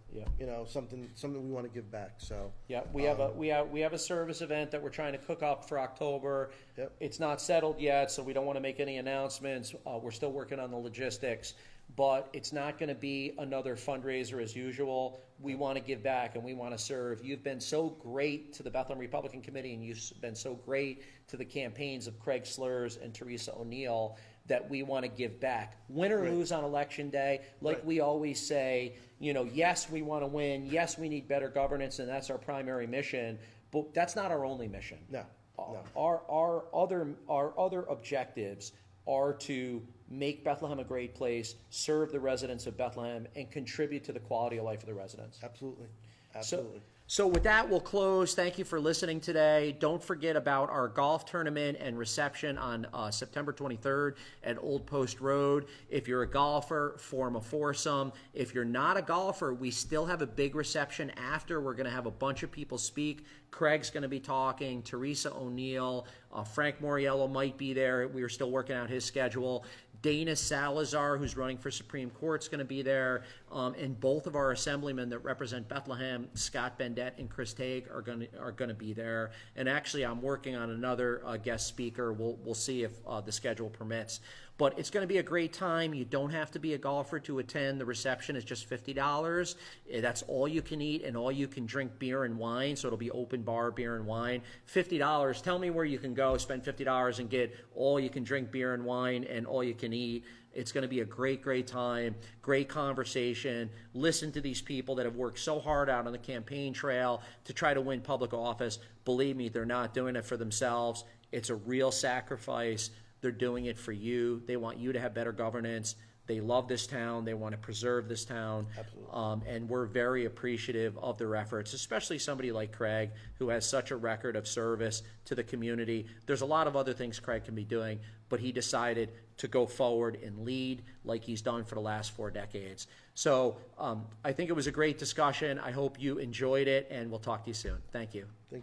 something we want to give back. So we have a service event that we're trying to cook up for October. Yep. It's not settled yet, so we don't want to make any announcements. We're still working on the logistics, but it's not going to be another fundraiser as usual. We want to give back and we want to serve. You've been so great to the Bethlehem Republican Committee, and you've been so great to the campaigns of Craig Sleurs and Teresa O'Neill, that we want to give back. Win or lose on election day, like we always say, yes, we want to win. Yes, we need better governance, and that's our primary mission. But that's not our only mission. No. Our other objectives are to make Bethlehem a great place, serve the residents of Bethlehem, and contribute to the quality of life of the residents. Absolutely. So with that, we'll close. Thank you for listening today. Don't forget about our golf tournament and reception on September 23rd at Old Post Road. If you're a golfer, form a foursome. If you're not a golfer, we still have a big reception after. We're going to have a bunch of people speak. Craig's going to be talking, Teresa O'Neill, Frank Moriello might be there. We are still working out his schedule. Dana Salazar, who's running for Supreme Court, is going to be there, and both of our assemblymen that represent Bethlehem, Scott Bendett and Chris Tague, are going to be there. And actually, I'm working on another guest speaker. We'll see if the schedule permits. But it's going to be a great time. You don't have to be a golfer to attend. The reception is just $50. That's all you can eat and all you can drink beer and wine. So it'll be open bar, beer and wine. $50. Tell me where you can go, spend $50 and get all you can drink beer and wine and all you can eat. It's going to be a great, great time, great conversation. Listen to these people that have worked so hard out on the campaign trail to try to win public office. Believe me, they're not doing it for themselves. It's a real sacrifice. They're doing it for you. They want you to have better governance. They love this town. They want to preserve this town. Absolutely. And we're very appreciative of their efforts, especially somebody like Craig, who has such a record of service to the community. There's a lot of other things Craig can be doing, but he decided to go forward and lead like he's done for the last 4 decades. So I think it was a great discussion. I hope you enjoyed it, and we'll talk to you soon. Thank you. Thank you.